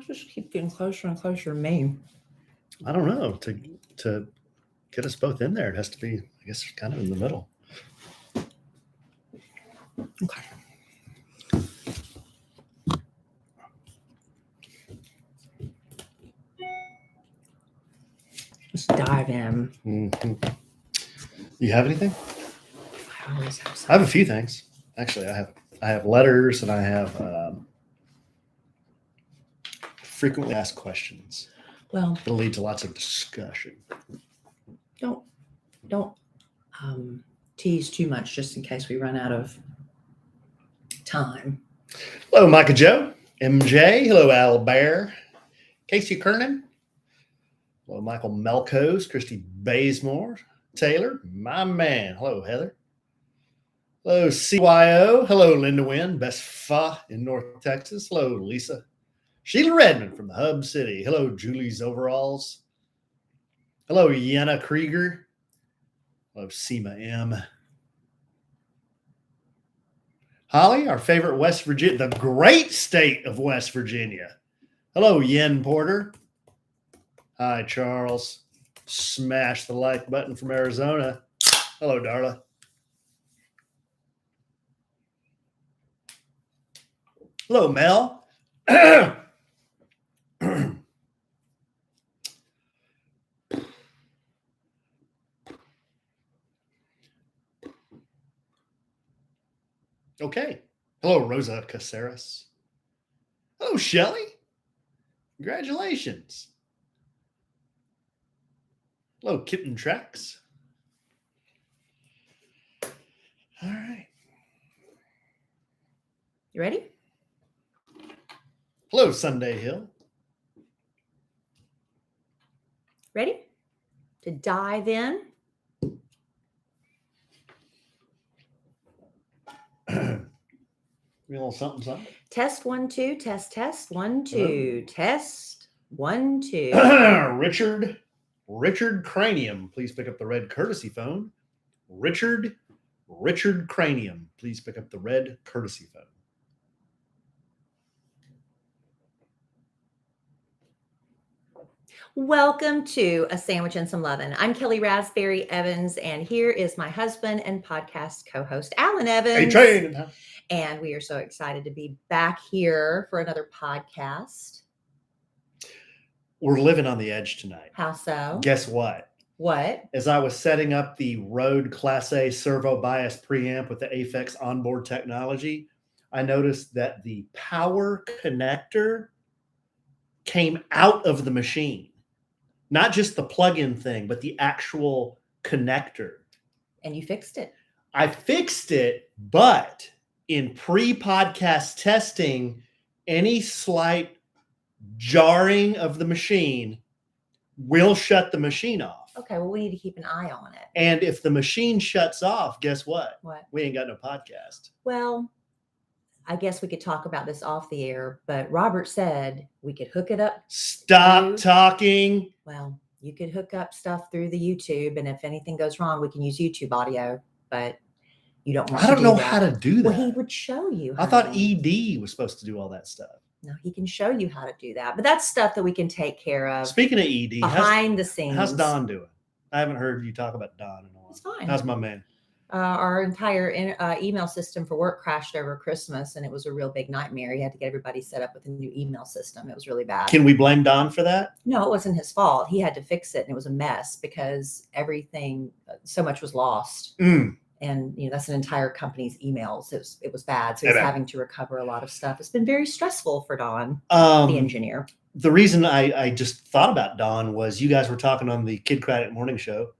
just keep getting closer and closer to me? I don't know. To get us both in there, it has to be, I guess, kind of in the middle. Okay. Let's dive in. Mm-hmm. You have anything? I always have something. I have a few things. Actually, I have letters and I have frequently asked questions. Well, It'll lead to lots of discussion. Don't tease too much, just in case we run out of time. Hello, Micah Joe, MJ. Hello, Al Bear, Casey Kernan. Hello, Michael Melkos, Christy Bazemore, Taylor, my man. Hello, Heather. Hello, CYO. Hello, Linda Wynn, best pho in North Texas. Hello, Lisa. Sheila Redmond from the Hub City. Hello, Julie's Overalls. Hello, Yenna Krieger. Hello, Seema M. Holly, our favorite West Virginia, the great state of West Virginia. Hello, Yen Porter. Hi, Charles. Smash the like button from Arizona. Hello, Darla. Hello, Mel. Okay. Hello, Rosa Caceres. Hello, Shelly. Congratulations. Hello, Kitten Tracks. All right. You ready? Hello, Sunday Hill. Ready to dive in? A little something. Test 1 2. Test 1 2. Test 1 2. Richard Cranium, please pick up the red courtesy phone. Richard Cranium, please pick up the red courtesy phone. Welcome to A Sandwich and Some Lovin'. I'm Kellie Rasberry Evans, and here is my husband and podcast co-host, Alan Evans. Hey, train. And we are so excited to be back here for another podcast. We're living on the edge tonight. How so? Guess what? What? As I was setting up the Rode Class A servo bias preamp with the Aphex onboard technology, I noticed that the power connector came out of the machine. Not just the plug-in thing, but the actual connector. And you fixed it. I fixed it, but in pre-podcast testing, any slight jarring of the machine will shut the machine off. Okay, well, we need to keep an eye on it. And if the machine shuts off, guess what? What? We ain't got no podcast. Well, I guess we could talk about this off the air, but Robert said we could hook it up. Stop talking. Well, you could hook up stuff through the YouTube, and if anything goes wrong, we can use YouTube audio, but you don't want to do that. I don't know how to do that. Well, he would show you. I thought ED was supposed to do all that stuff. No, he can show you how to do that, but that's stuff that we can take care of. Speaking of ED, behind the scenes. How's Don doing? I haven't heard you talk about Don in a while. It's fine. How's my man? Our entire email system for work crashed over Christmas, and it was a real big nightmare. He had to get everybody set up with a new email system. It was really bad. Can we blame Don for that? No, it wasn't his fault. He had to fix it, and it was a mess because everything, so much was lost. And that's an entire company's emails. It was bad. So he's having to recover a lot of stuff. It's been very stressful for Don, the engineer. The reason I just thought about Don was you guys were talking on the Kid Credit Morning Show.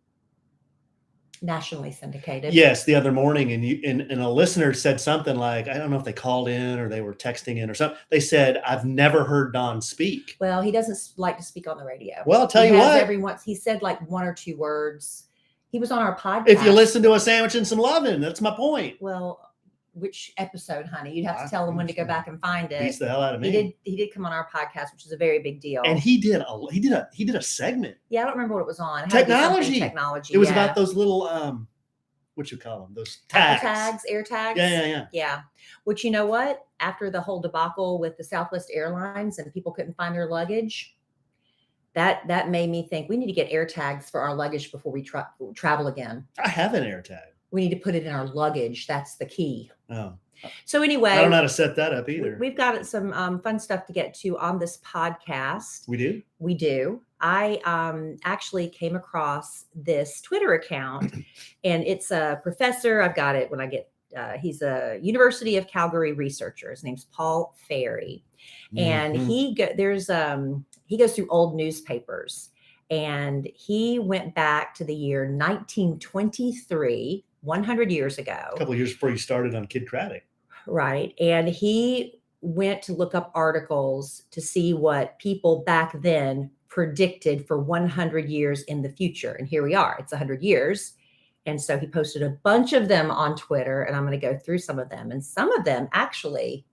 Nationally syndicated. Yes, the other morning, and a listener said something like, I don't know if they called in or they were texting in or something. They said, I've never heard Don speak. Well, he doesn't like to speak on the radio. Well, I'll tell you what. He said like one or two words. He was on our podcast. If you listen to A Sandwich and Some Lovin', that's my point. Well, which episode, honey? You'd have to tell them when to go back and find it. Beats the hell out of me. He did come on our podcast, which is a very big deal. And he did a segment. Yeah, I don't remember what it was on. Technology. Technology. It was about those little what you call them? Those tags. Air tags. Yeah. Yeah. Which, you know what? after the whole debacle with the Southwest Airlines and people couldn't find their luggage, that made me think we need to get air tags for our luggage before we travel again. I have an air tag. We need to put it in our luggage. That's the key. Oh. So anyway, I don't know how to set that up either. We've got some fun stuff to get to on this podcast. We do? We do. I actually came across this Twitter account, and it's a professor. I've got it when I get, he's a University of Calgary researcher. His name's Paul Ferry. And he goes through old newspapers, and he went back to the year 1923, 100 years ago. A couple of years before you started on Kid Craddock. Right. And he went to look up articles to see what people back then predicted for 100 years in the future. And here we are. It's 100 years. And so he posted a bunch of them on Twitter, and I'm going to go through some of them. And some of them actually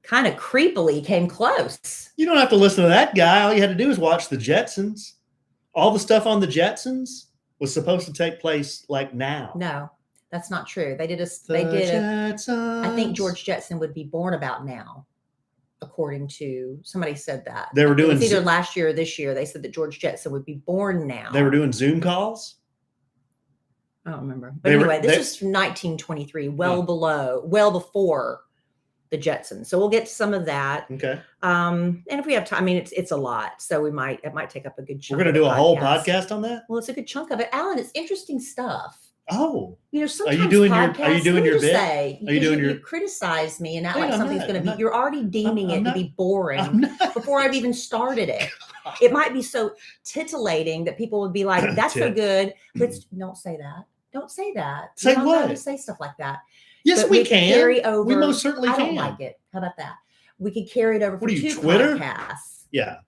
kind of creepily came close. You don't have to listen to that guy. All you had to do is watch the Jetsons. All the stuff on the Jetsons was supposed to take place like now. No, that's not true. I think George Jetson would be born about now, according to somebody said that. They were doing, it was either last year or this year. They said that George Jetson would be born now. They were doing Zoom calls. I don't remember. But anyway, this was from 1923, well before the Jetsons. So we'll get to some of that. Okay. And if we have time, I mean, it's a lot. So it might take up a good chunk. We're going to do a whole podcast on that? Well, it's a good chunk of it. Alan, it's interesting stuff. Oh. Sometimes are you doing your bit? You criticize me and act like something's going to be, you're already deeming it to be boring before I've even started it. It might be so titillating that people would be like, that's so good. Don't say that. Don't say that. Say what? To say stuff like that. Yes, but we can. Carry over. We most certainly can. I don't like it. How about that? We could carry it over for two Twitter? podcasts. Yeah.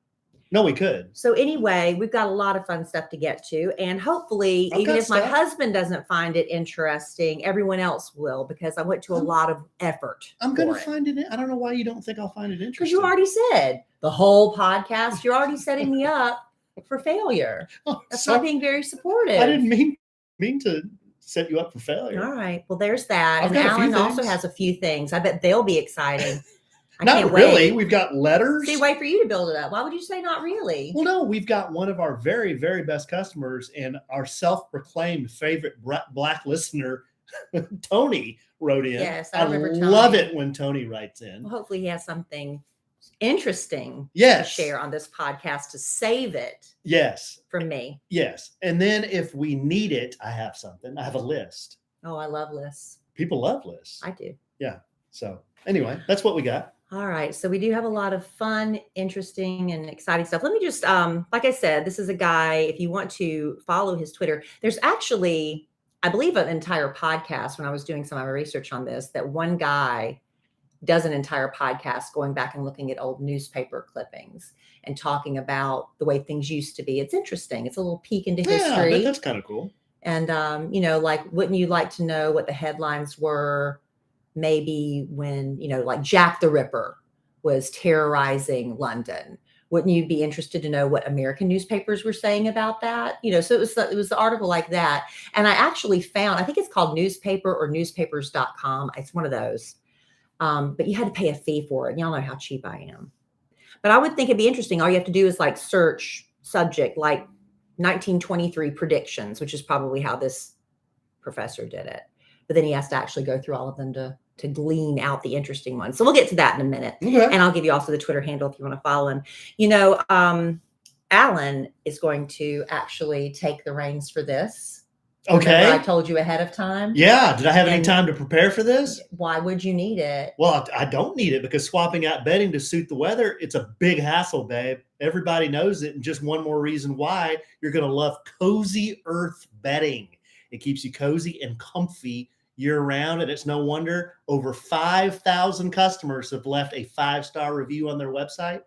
No, we could. So anyway, we've got a lot of fun stuff to get to. And hopefully, even if my husband doesn't find it interesting, everyone else will, because I went to a lot of effort. I'm going to find it. I don't know why you don't think I'll find it interesting. Because you already said the whole podcast, you're already setting me up for failure. That's not being very supportive. I didn't mean to set you up for failure. All right. Well, there's that. And Alan also has a few things. I bet they'll be exciting. Not really. We've got letters. See, wait for you to build it up. Why would you say not really? Well, no, we've got one of our very, very best customers and our self-proclaimed favorite black listener, Tony, wrote in. Yes, I remember Tony. Love it when Tony writes in. Well, hopefully he has something interesting to share on this podcast to save it. Yes. From me. Yes. And then if we need it, I have something. I have a list. Oh, I love lists. People love lists. I do. Yeah. So anyway, that's what we got. All right. So we do have a lot of fun, interesting, and exciting stuff. Let me just, like I said, this is a guy, if you want to follow his Twitter, there's actually, I believe, an entire podcast when I was doing some of my research on this, that one guy does an entire podcast going back and looking at old newspaper clippings and talking about the way things used to be. It's interesting. It's a little peek into history. Yeah, that's kind of cool. And, like, wouldn't you like to know what the headlines were? Maybe when, like Jack the Ripper was terrorizing London. Wouldn't you be interested to know what American newspapers were saying about that? So it was the article like that. And I actually found, I think it's called Newspaper or newspapers.com. It's one of those. But you had to pay a fee for it. And y'all know how cheap I am. But I would think it'd be interesting. All you have to do is like search subject, like 1923 predictions, which is probably how this professor did it. But then he has to actually go through all of them to glean out the interesting ones. So we'll get to that in a minute. Okay. And I'll give you also the Twitter handle if you want to follow him. Alan is going to actually take the reins for this. Okay. Remember I told you ahead of time. Yeah. Did I have any time to prepare for this? Why would you need it? Well, I don't need it because swapping out bedding to suit the weather, it's a big hassle, babe. Everybody knows it. And just one more reason why you're going to love Cozy Earth bedding. It keeps you cozy and comfy year-round, and it's no wonder over 5,000 customers have left a 5-star review on their website.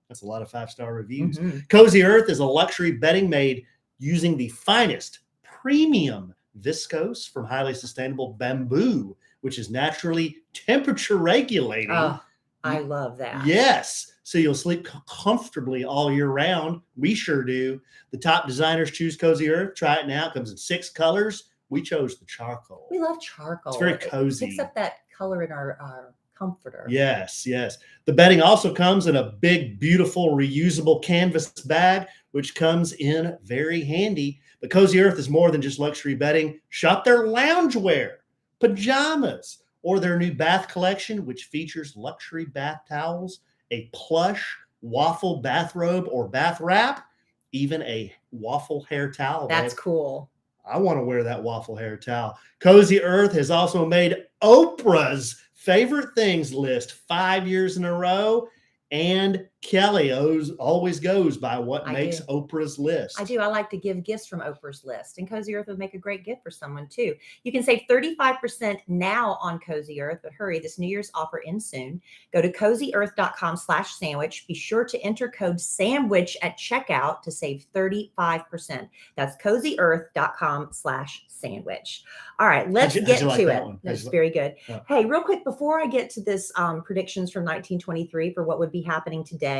That's a lot of 5-star reviews. Mm-hmm. Cozy Earth is a luxury bedding made using the finest premium viscose from highly sustainable bamboo, which is naturally temperature regulating. Oh, I love that. Yes. So you'll sleep comfortably all year round. We sure do. The top designers choose Cozy Earth. Try it now. It comes in 6 colors. We chose the charcoal. We love charcoal. It's very cozy. It picks up that color in our comforter. Yes, yes. The bedding also comes in a big, beautiful, reusable canvas bag, which comes in very handy. But Cozy Earth is more than just luxury bedding. Shop their loungewear, pajamas, or their new bath collection, which features luxury bath towels, a plush waffle bathrobe or bath wrap, even a waffle hair towel. That's cool. I want to wear that waffle hair towel. Cozy Earth has also made Oprah's favorite things list 5 years in a row. And Kellie always goes by what makes Oprah's list. I do. I like to give gifts from Oprah's list, and Cozy Earth would make a great gift for someone too. You can save 35% now on Cozy Earth, but hurry, this New Year's offer ends soon. Go to cozyearth.com/sandwich. Be sure to enter code SANDWICH at checkout to save 35%. That's cozyearth.com/sandwich. All right, let's get to it. That's very good. Yeah. Hey, real quick, before I get to this predictions from 1923 for what would be happening today.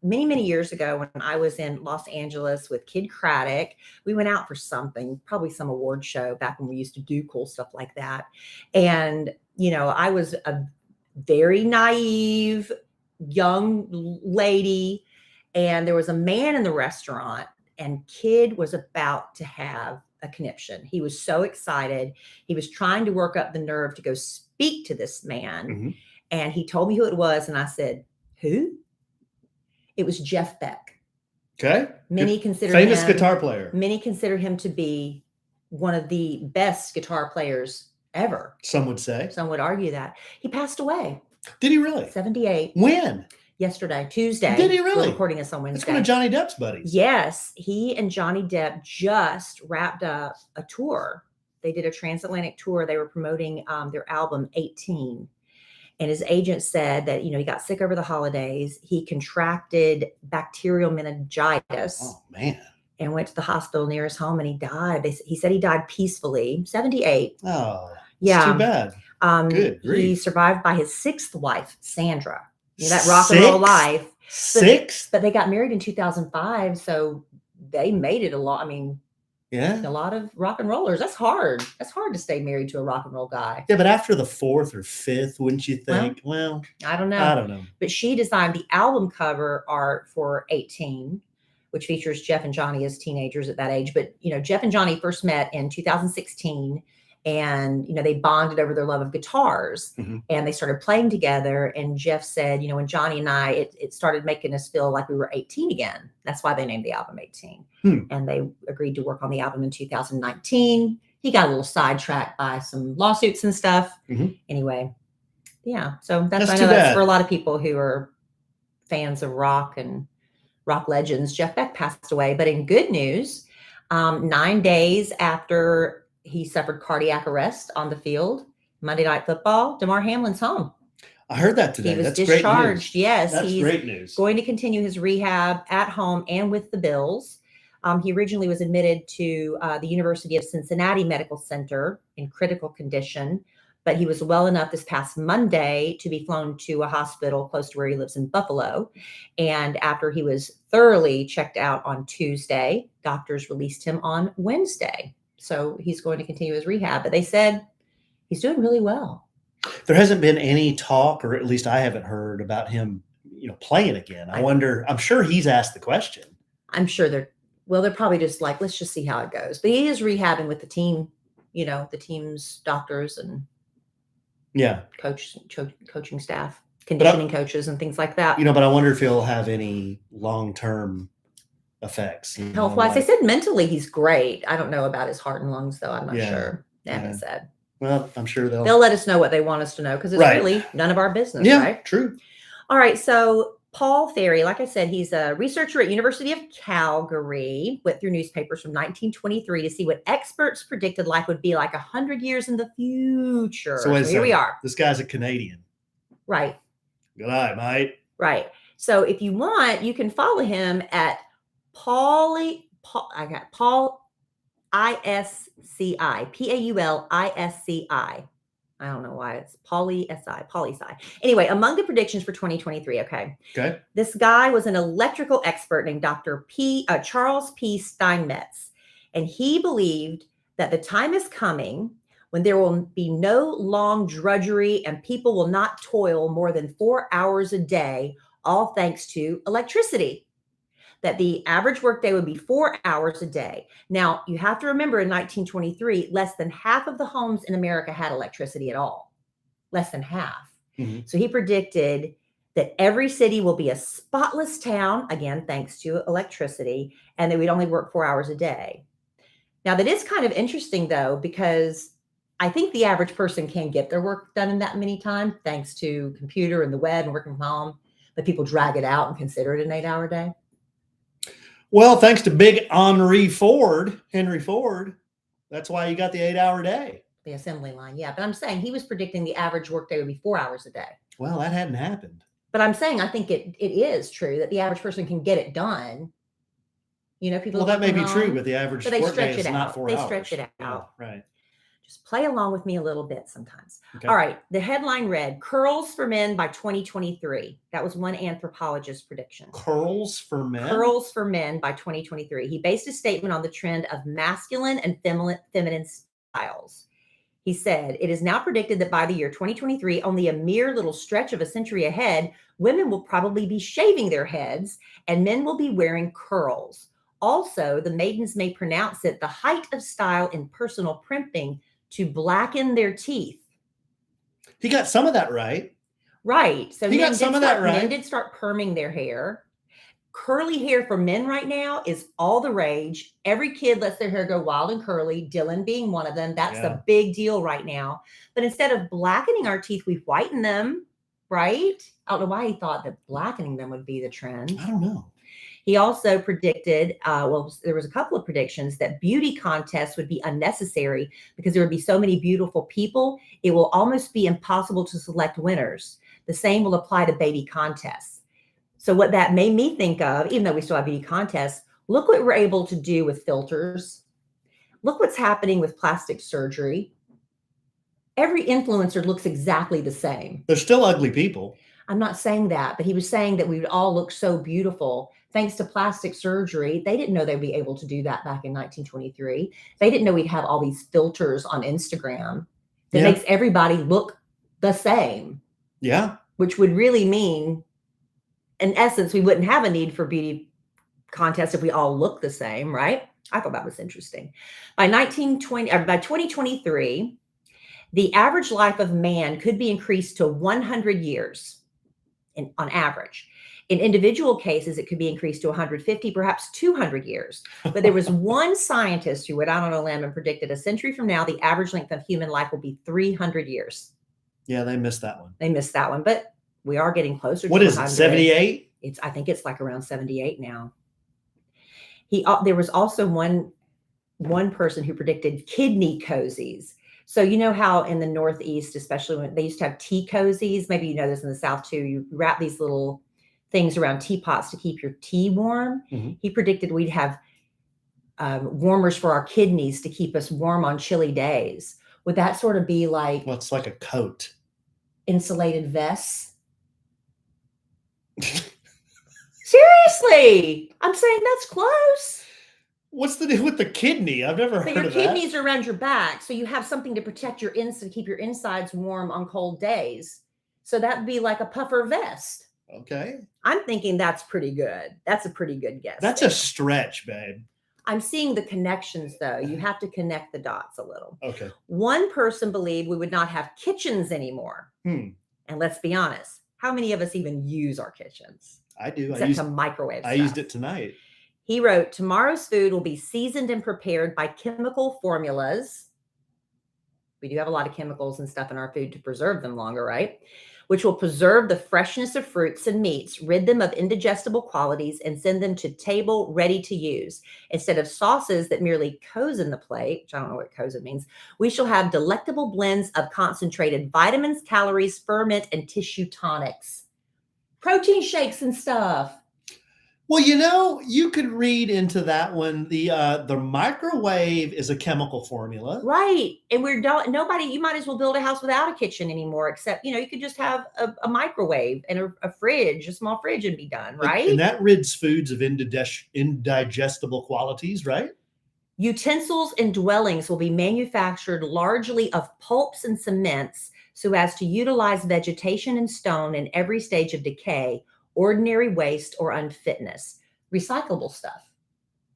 Many, many years ago when I was in Los Angeles with Kid Craddock, we went out for something, probably some award show back when we used to do cool stuff like that. And, you know, I was a very naive young lady, and there was a man in the restaurant, and Kid was about to have a conniption. He was so excited. He was trying to work up the nerve to go speak to this man. Mm-hmm. And he told me who it was. And I said, who? It was Jeff Beck. Okay. Many consider famous guitar player. Many consider him to be one of the best guitar players ever. Some would say. Some would argue that. He passed away. Did he really? 78. When? Yesterday, Tuesday. Did he really? We're recording this on Wednesday. That's one of Johnny Depp's buddies. Yes. He and Johnny Depp just wrapped up a tour. They did a transatlantic tour. They were promoting their album 18. And his agent said that, you know, he got sick over the holidays. He contracted bacterial meningitis. Oh, man. And went to the hospital near his home, and he died. He said he died peacefully, 78. Oh, yeah. Too bad. Good grief. He survived by his sixth wife, Sandra. You know, that rock and roll life. Six? But they got married in 2005, so they made it a lot. I mean, yeah, a lot of rock and rollers. That's hard. That's hard to stay married to a rock and roll guy. Yeah, but after the fourth or fifth, wouldn't you think? Well, I don't know. I don't know. But she designed the album cover art for 18, which features Jeff and Johnny as teenagers at that age. But, you know, Jeff and Johnny first met in 2016. And, you know, they bonded over their love of guitars, mm-hmm. and they started playing together. And Jeff said, you know, when Johnny and I, it started making us feel like we were 18 again. That's why they named the album 18. And they agreed to work on the album in 2019. He got a little sidetracked by some lawsuits and stuff. Mm-hmm. Anyway, yeah. So that's for a lot of people who are fans of rock and rock legends. Jeff Beck passed away. But in good news, 9 days after he suffered cardiac arrest on the field, Monday Night Football, Damar Hamlin's home. I heard that today. He was That's discharged. Great news. Yes. That's great news. Going to continue his rehab at home and with the Bills. He originally was admitted to the University of Cincinnati Medical Center in critical condition, but he was well enough this past Monday to be flown to a hospital close to where he lives in Buffalo. And after he was thoroughly checked out on Tuesday, doctors released him on Wednesday. So he's going to continue his rehab, but they said he's doing really well. There hasn't been any talk, or at least I haven't heard about him, you know, playing again. I wonder, I'm sure he's asked the question. I'm sure they're probably just like, let's just see how it goes. But he is rehabbing with the team, you know, the team's doctors and coaching staff, conditioning coaches and things like that. You know, but I wonder if he'll have any long-term effects. Health-wise, they said mentally he's great. I don't know about his heart and lungs, though. I'm not sure. They haven't said. Well, I'm sure they'll let us know what they want us to know, because it's really none of our business, right? True. All right, so Paul Ferry, like I said, he's a researcher at University of Calgary, went through newspapers from 1923 to see what experts predicted life would be like 100 years in the future. So here we are. This guy's a Canadian. Right. Good eye, mate. Right. So if you want, you can follow him at Paul ISCI, PAULISCI. I don't know why it's Poli-Sci. Anyway, among the predictions for 2023, okay. This guy was an electrical expert named Dr. Charles P. Steinmetz, and he believed that the time is coming when there will be no long drudgery and people will not toil more than 4 hours a day, all thanks to electricity. That the average workday would be 4 hours a day. Now, you have to remember in 1923, less than half of the homes in America had electricity at all. Less than half. Mm-hmm. So he predicted that every city will be a spotless town, again, thanks to electricity, and that we'd only work 4 hours a day. Now, that is kind of interesting, though, because I think the average person can get their work done in that many time, thanks to computer and the web and working from home, but people drag it out and consider it an 8-hour day. Well, thanks to big Henry Ford, that's why you got the 8-hour day. The assembly line, yeah. But I'm saying he was predicting the average workday would be 4 hours a day. Well, that hadn't happened. But I'm saying I think it is true that the average person can get it done. You know, people. Well, that may be true, but the average workday is not 4 hours. They stretch it out. Yeah, right. Just play along with me a little bit sometimes. Okay. All right. The headline read, "Curls for Men by 2023." That was one anthropologist's prediction. Curls for men? Curls for men by 2023. He based his statement on the trend of masculine and feminine styles. He said, "It is now predicted that by the year 2023, only a mere little stretch of a century ahead, women will probably be shaving their heads and men will be wearing curls. Also, the maidens may pronounce it the height of style in personal primping to blacken their teeth." He got some of that right. Right. So he got some of that right. Men did start perming their hair. Curly hair for men right now is all the rage. Every kid lets their hair go wild and curly, Dylan being one of them. That's the big deal right now. But instead of blackening our teeth, we whiten them, right? I don't know why he thought that blackening them would be the trend. I don't know. He also predicted, there was a couple of predictions that beauty contests would be unnecessary because there would be so many beautiful people. It will almost be impossible to select winners. The same will apply to baby contests. So what that made me think of, even though we still have beauty contests, look what we're able to do with filters. Look what's happening with plastic surgery. Every influencer looks exactly the same. They're still ugly people. I'm not saying that, but he was saying that we would all look so beautiful thanks to plastic surgery. They didn't know they'd be able to do that back in 1923. They didn't know we'd have all these filters on Instagram that makes everybody look the same. Yeah. Which would really mean, in essence, we wouldn't have a need for beauty contests if we all look the same, right? I thought that was interesting. By 2023, the average life of man could be increased to 100 years on average. In individual cases, it could be increased to 150, perhaps 200 years. But there was one scientist who went out on a limb and predicted a century from now, the average length of human life will be 300 years. Yeah, they missed that one. But we are getting closer to 100. What is it, 78? I think it's like around 78 now. There was also one person who predicted kidney cozies. So you know how in the Northeast, especially when they used to have tea cozies, maybe you know this in the South too, you wrap these little things around teapots to keep your tea warm. Mm-hmm. He predicted we'd have warmers for our kidneys to keep us warm on chilly days. Would that sort of be like... Well, it's like a coat. Insulated vests? Seriously! I'm saying that's close. What's the deal with the kidney? I've never heard of that. Your kidneys are around your back, so you have something to protect your to keep your insides warm on cold days. So that'd be like a puffer vest. Okay. I'm thinking that's pretty good. That's a pretty good guess. That's a stretch, babe. I'm seeing the connections, though. You have to connect the dots a little. Okay. One person believed we would not have kitchens anymore. And let's be honest, how many of us even use our kitchens? I do. Except to microwave stuff. I used it tonight. He wrote, tomorrow's food will be seasoned and prepared by chemical formulas. We do have a lot of chemicals and stuff in our food to preserve them longer, right? Which will preserve the freshness of fruits and meats, rid them of indigestible qualities, and send them to table ready to use. Instead of sauces that merely cozen the plate, which I don't know what cozen means, we shall have delectable blends of concentrated vitamins, calories, ferment, and tissue tonics. Protein shakes and stuff. Well, you know, you could read into that one. The microwave is a chemical formula, right? And you might as well build a house without a kitchen anymore. Except, you could just have a microwave and a fridge, a small fridge, and be done, right? And that rids foods of indigestible qualities, right? Utensils in dwellings will be manufactured largely of pulps and cements so as to utilize vegetation and stone in every stage of decay, ordinary waste, or unfitness. Recyclable stuff.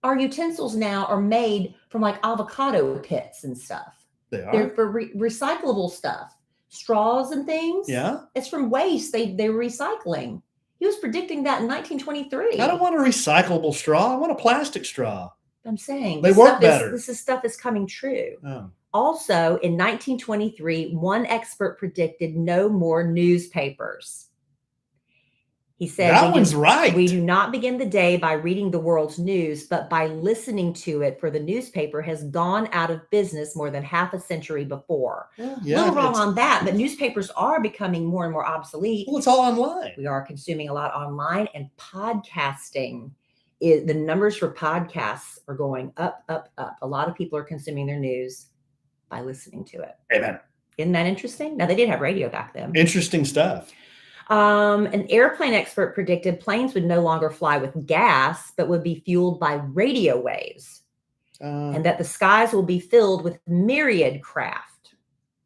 Our utensils now are made from like avocado pits and stuff. They are? They're for recyclable stuff. Straws and things. Yeah. It's from waste they're recycling. He was predicting that in 1923. I don't want a recyclable straw. I want a plastic straw. I'm saying they work better. This stuff is coming true. Oh. Also, in 1923, one expert predicted no more newspapers. He said, that one's right. We do not begin the day by reading the world's news, but by listening to it, for the newspaper has gone out of business more than half a century before. Yeah, a little wrong on that, but newspapers are becoming more and more obsolete. Well, it's all online. We are consuming a lot online, and podcasting. The numbers for podcasts are going up, up, up. A lot of people are consuming their news by listening to it. Amen. Isn't that interesting? Now, they did have radio back then. Interesting stuff. An airplane expert predicted planes would no longer fly with gas, but would be fueled by radio waves, and that the skies will be filled with myriad craft.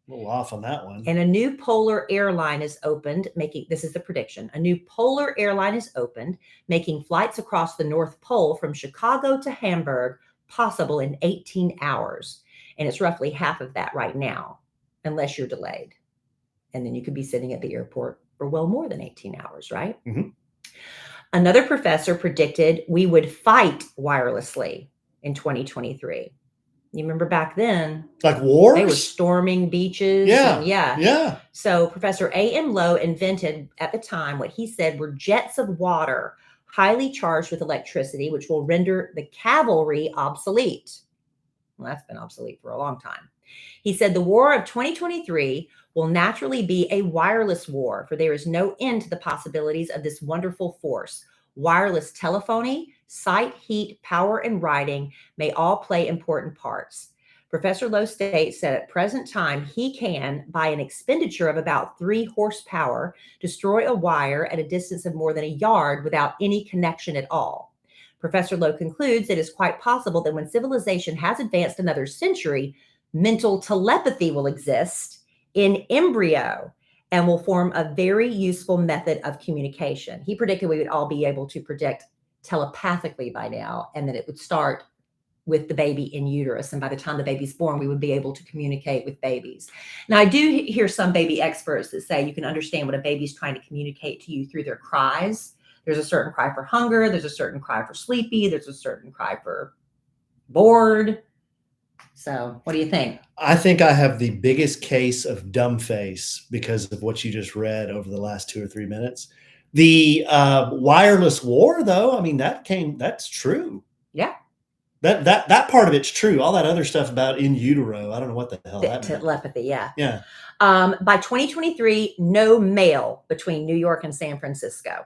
A little off on that one. And a new polar airline is opened, this is the prediction. A new polar airline is opened, making flights across the North Pole from Chicago to Hamburg possible in 18 hours. And it's roughly half of that right now, unless you're delayed. And then you could be sitting at the airport for well more than 18 hours, right? Mm-hmm. Another professor predicted we would fight wirelessly in 2023. You remember back then? Like wars? They were storming beaches. Yeah. Yeah. So Professor A.M. Lowe invented at the time what he said were jets of water highly charged with electricity, which will render the cavalry obsolete. Well, that's been obsolete for a long time. He said the war of 2023 will naturally be a wireless war, for there is no end to the possibilities of this wonderful force. Wireless telephony, sight, heat, power, and writing may all play important parts. Professor Lowe states that at present time, he can, by an expenditure of about 3 horsepower, destroy a wire at a distance of more than a yard without any connection at all. Professor Lowe concludes it is quite possible that when civilization has advanced another century, mental telepathy will exist in embryo and will form a very useful method of communication. He predicted we would all be able to predict telepathically by now, and that it would start with the baby in uterus. And by the time the baby's born, we would be able to communicate with babies. Now, I do hear some baby experts that say you can understand what a baby's trying to communicate to you through their cries. There's a certain cry for hunger. There's a certain cry for sleepy. There's a certain cry for bored. So what do you think? I think I have the biggest case of dumb face because of what you just read over the last 2 or 3 minutes. The wireless war, though, I mean, that's true. Yeah. That part of it's true. All that other stuff about in utero, I don't know what the hell that meant. Telepathy, yeah. Yeah. By 2023, no mail between New York and San Francisco.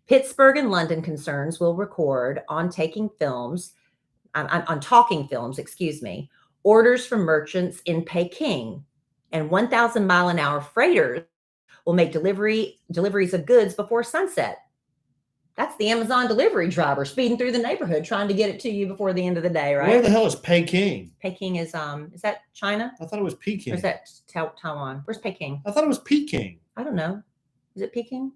Pittsburgh and London concerns will record on talking films, orders from merchants in Peking, and 1,000-mile-an-hour freighters will make deliveries of goods before sunset. That's the Amazon delivery driver speeding through the neighborhood trying to get it to you before the end of the day, right? Where the hell is Peking? Peking is that China? I thought it was Peking. Or is that Taiwan? Where's Peking? I thought it was Peking. I don't know. Is it Peking?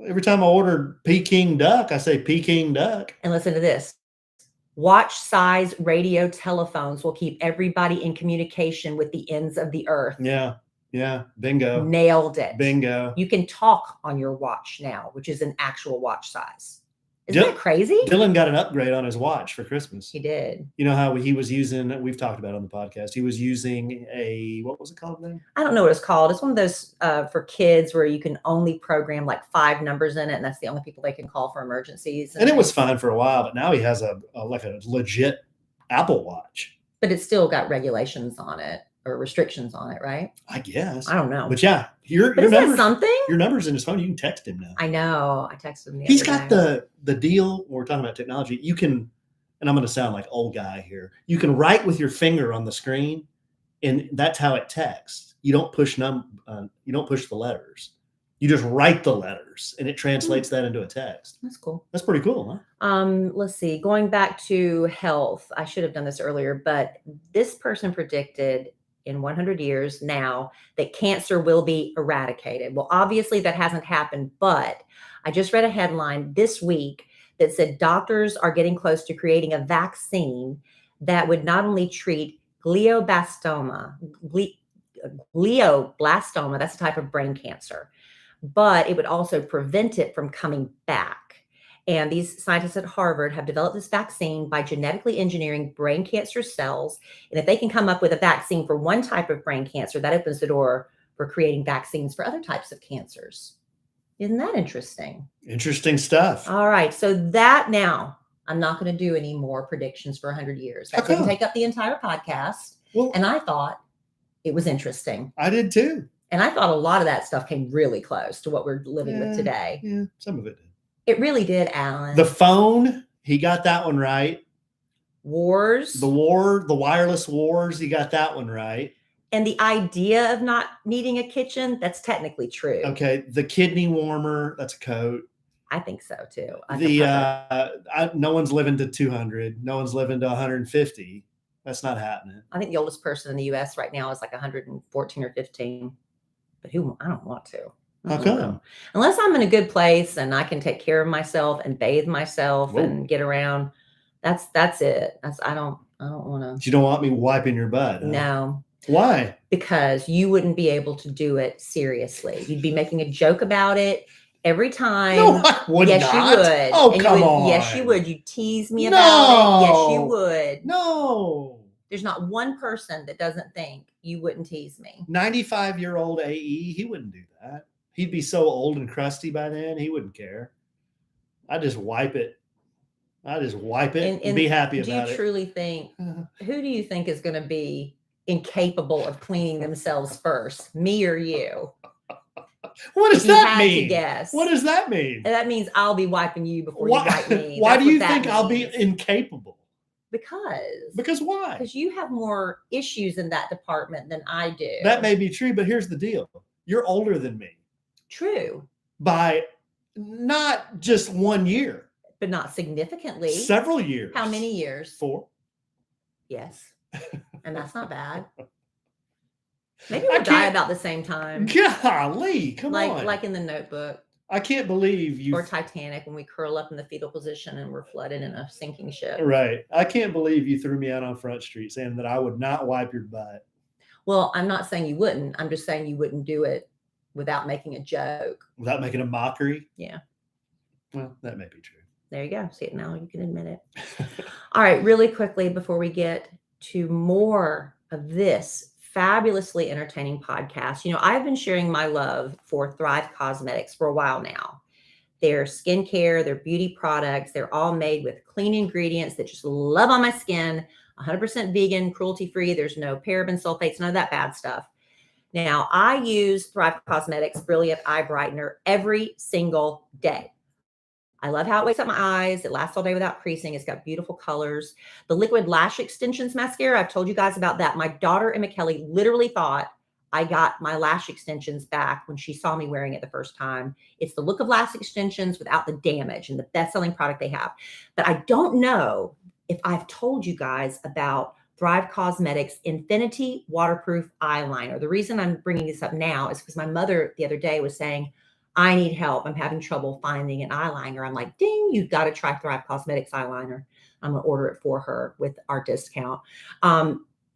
Every time I ordered Peking duck, I say Peking duck. And listen to this. Watch-size radio telephones will keep everybody in communication with the ends of the earth. Yeah. Bingo. Nailed it. Bingo. You can talk on your watch now, which is an actual watch size. Isn't that crazy? Dylan got an upgrade on his watch for Christmas. He did. You know how he was using, we've talked about it on the podcast, he was using what was it called then? I don't know what it's called. It's one of those for kids where you can only program like 5 numbers in it, and that's the only people they can call for emergencies. And it was fine for a while, but now he has a legit Apple Watch. But it's still got regulations on it or restrictions on it, right? I guess. I don't know. But yeah, your number's in his phone. You can text him now. I know. I texted him. He's got the deal. When we're talking about technology. You can, and I'm going to sound like old guy here. You can write with your finger on the screen, and that's how it texts. You don't push the letters. You just write the letters and it translates that into a text. That's cool. That's pretty cool, huh? Let's see. Going back to health, I should have done this earlier, but this person predicted in 100 years now that cancer will be eradicated. Well, obviously that hasn't happened, but I just read a headline this week that said doctors are getting close to creating a vaccine that would not only treat glioblastoma, that's a type of brain cancer, but it would also prevent it from coming back. And these scientists at Harvard have developed this vaccine by genetically engineering brain cancer cells. And if they can come up with a vaccine for one type of brain cancer, that opens the door for creating vaccines for other types of cancers. Isn't that interesting? Interesting stuff. All right. So that now, I'm not going to do any more predictions for 100 years. That didn't take up the entire podcast. Well, and I thought it was interesting. I did too. And I thought a lot of that stuff came really close to what we're living with today. Yeah, some of it did. It really did, Alan. The phone, he got that one right. Wars. The wireless wars, he got that one right. And the idea of not needing a kitchen, that's technically true. Okay. The kidney warmer, that's a coat. I think so too. No one's living to 200. No one's living to 150. That's not happening. I think the oldest person in the U.S. right now is like 114 or 15. But I don't want to. How come? Unless I'm in a good place and I can take care of myself and bathe myself and get around. That's it. I don't want to. You don't want me wiping your butt? Huh? No. Why? Because you wouldn't be able to do it seriously. You'd be making a joke about it every time. No, I would yes, not. you would. Oh, come on. Yes, you would. You'd tease me about it. Yes, you would. No. There's not one person that doesn't think you wouldn't tease me. 95-year-old AE, he wouldn't do that. He'd be so old and crusty by then, he wouldn't care. I just wipe it. And be happy about it. Do you truly think, who do you think is going to be incapable of cleaning themselves first, me or you? What does that mean? To guess. What does that mean? That means I'll be wiping you before you wipe me. Why do you think I'll be incapable? Because why? Because you have more issues in that department than I do. That may be true, but here's the deal. You're older than me. True. By not just 1 year. But not significantly. Several years. How many years? 4. Yes. And that's not bad. Maybe we'll die about the same time. Golly, come on. Like in The Notebook. I can't believe you. Or Titanic, when we curl up in the fetal position and we're flooded in a sinking ship. Right. I can't believe you threw me out on Front Street saying that I would not wipe your butt. Well, I'm not saying you wouldn't. I'm just saying you wouldn't do it without making a joke. Without making a mockery? Yeah. Well, that may be true. There you go. See it now. You can admit it. All right. Really quickly before we get to more of this fabulously entertaining podcast. I've been sharing my love for Thrive Cosmetics for a while now. Their skincare, their beauty products, they're all made with clean ingredients that just love on my skin, 100% vegan, cruelty-free. There's no paraben sulfates, none of that bad stuff. Now, I use Thrive Cosmetics Brilliant Eye Brightener every single day. I love how it wakes up my eyes. It lasts all day without creasing. It's got beautiful colors. The Liquid Lash Extensions Mascara, I've told you guys about that. My daughter, Emma Kellie, literally thought I got my lash extensions back when she saw me wearing it the first time. It's the look of lash extensions without the damage and the best-selling product they have. But I don't know if I've told you guys about Thrive Cosmetics Infinity Waterproof Eyeliner. The reason I'm bringing this up now is because my mother the other day was saying, I need help. I'm having trouble finding an eyeliner. I'm like, ding, you've got to try Thrive Cosmetics eyeliner. I'm going to order it for her with our discount.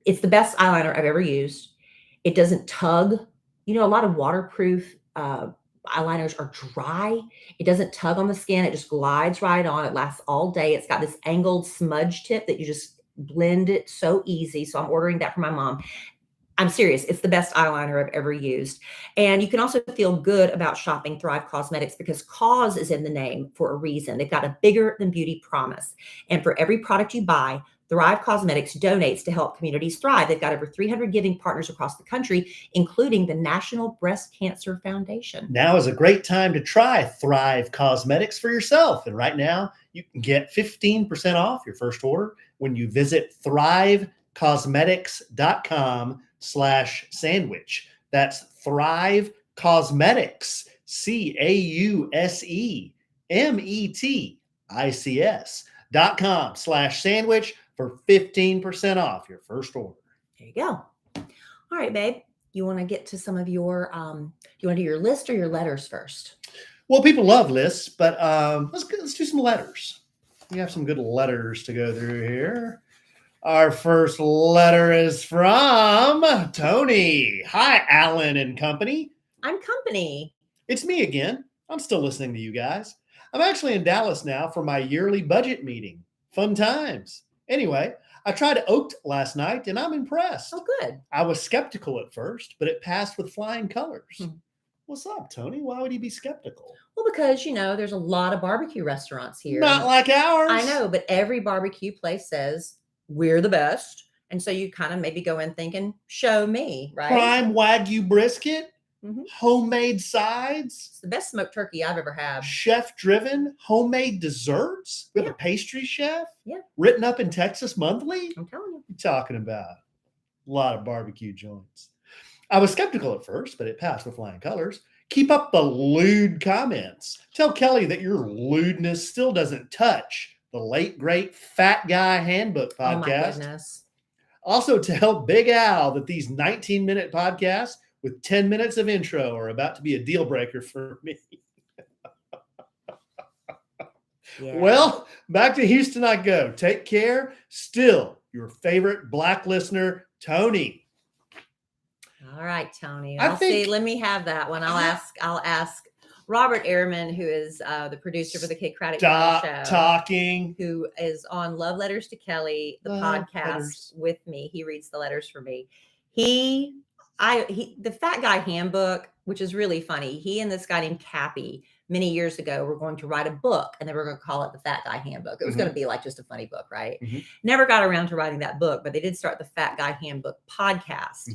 It's the best eyeliner I've ever used. It doesn't tug. A lot of waterproof eyeliners are dry. It doesn't tug on the skin. It just glides right on. It lasts all day. It's got this angled smudge tip that you just blend it so easy. So I'm ordering that for my mom. I'm serious. It's the best eyeliner I've ever used. And you can also feel good about shopping Thrive Cosmetics because cause is in the name for a reason. They've got a bigger than beauty promise. And for every product you buy, Thrive Cosmetics donates to help communities thrive. They've got over 300 giving partners across the country, including the National Breast Cancer Foundation. Now is a great time to try Thrive Cosmetics for yourself. And right now, you can get 15% off your first order when you visit thrivecosmetics.com/sandwich. That's Thrive Cosmetics, CAUSEMETICS.com/sandwich for 15% off your first order. There you go. All right, babe. You want to get to some of your, you want to do your list or your letters first? Well, people love lists, but let's do some letters. We have some good letters to go through here. Our first letter is from Tony. Hi, Alan and company. I'm company. It's me again. I'm still listening to you guys. I'm actually in Dallas now for my yearly budget meeting. Fun times. Anyway, I tried oat last night and I'm impressed. Oh, good. I was skeptical at first, but it passed with flying colors. What's up, Tony? Why would he be skeptical? Well, because, there's a lot of barbecue restaurants here. Not like ours. I know, but every barbecue place says we're the best. And so you kind of maybe go in thinking, show me, right? Prime Wagyu brisket, homemade sides. It's the best smoked turkey I've ever had. Chef-driven homemade desserts with a pastry chef. Yeah. Written up in Texas Monthly. I'm telling you. You're talking about a lot of barbecue joints. I was skeptical at first, but it passed with flying colors. Keep up the lewd comments. Tell Kellie that your lewdness still doesn't touch the late, great Fat Guy Handbook podcast. Oh, my goodness. Also tell Big Al that these 19-minute podcasts with 10 minutes of intro are about to be a deal breaker for me. Yeah. Well, back to Houston I go. Take care. Still, your favorite Black listener, Tony. All right, Tony. Let me have that one. I'll ask Robert Ehrman, who is the producer for the Kid Craddock show. Talking. Who is on Love Letters to Kellie, the podcast with me. He reads the letters for me. The Fat Guy Handbook, which is really funny. He and this guy named Cappy many years ago were going to write a book, and they were going to call it the Fat Guy Handbook. It was going to be like just a funny book, right? Never got around to writing that book, but they did start the Fat Guy Handbook podcast.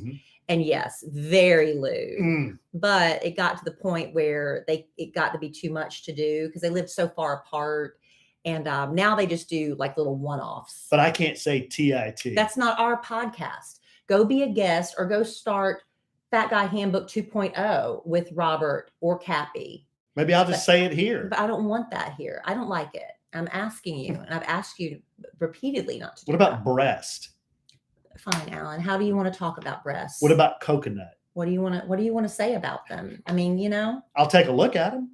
And yes, very lewd. But it got to the point where it got to be too much to do because they lived so far apart. And now they just do like little one-offs. But I can't say TIT. That's not our podcast. Go be a guest or go start Fat Guy Handbook 2.0 with Robert or Cappy. Maybe I'll just say it here. But I don't want that here. I don't like it. I'm asking you, and I've asked you repeatedly not to do What about breast? Fine, Alan. How do you want to talk about breasts? What about coconut? What do you want to say about them? I mean, I'll take a look at them.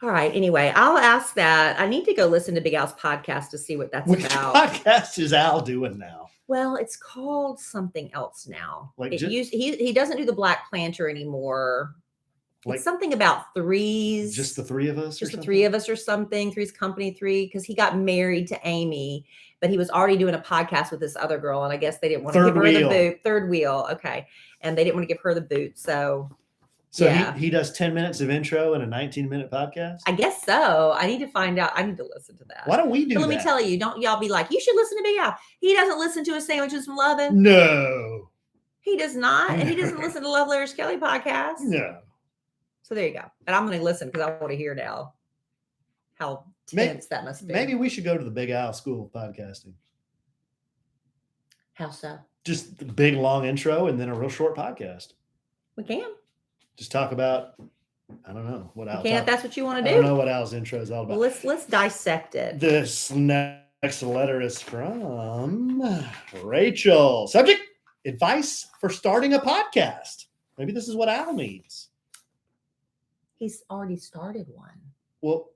All right. Anyway, I'll ask that. I need to go listen to Big Al's podcast to see what that's Which about. podcast is Al doing now? Well, it's called something else now. Like he doesn't do the Black Planter anymore. It's something about threes. Just the three of us? Just the three of us or something. Three's Company 3. Because he got married to Amy, but he was already doing a podcast with this other girl. And I guess they didn't want to give her the boot. Third wheel. Okay. And they didn't want to give her the boot. So yeah. he does 10 minutes of intro and a 19-minute podcast? I guess so. I need to find out. I need to listen to that. Why don't we do that? Let me tell you. Don't y'all be like, you should listen to Big Al. He doesn't listen to his Sandwiches from Lovin. No. He does not. And he doesn't listen to Love Letters Kellie podcast. No. So there you go. And I'm going to listen because I want to hear now how tense that must be. Maybe we should go to the Big Al School of Podcasting. How so? Just the big, long intro and then a real short podcast. We can. Just talk about, I don't know what Al. If that's what you want to do. I don't know what Al's intro is all about. Well, let's dissect it. This next letter is from Rachel. Subject: advice for starting a podcast. Maybe this is what Al needs. He's already started one. Well,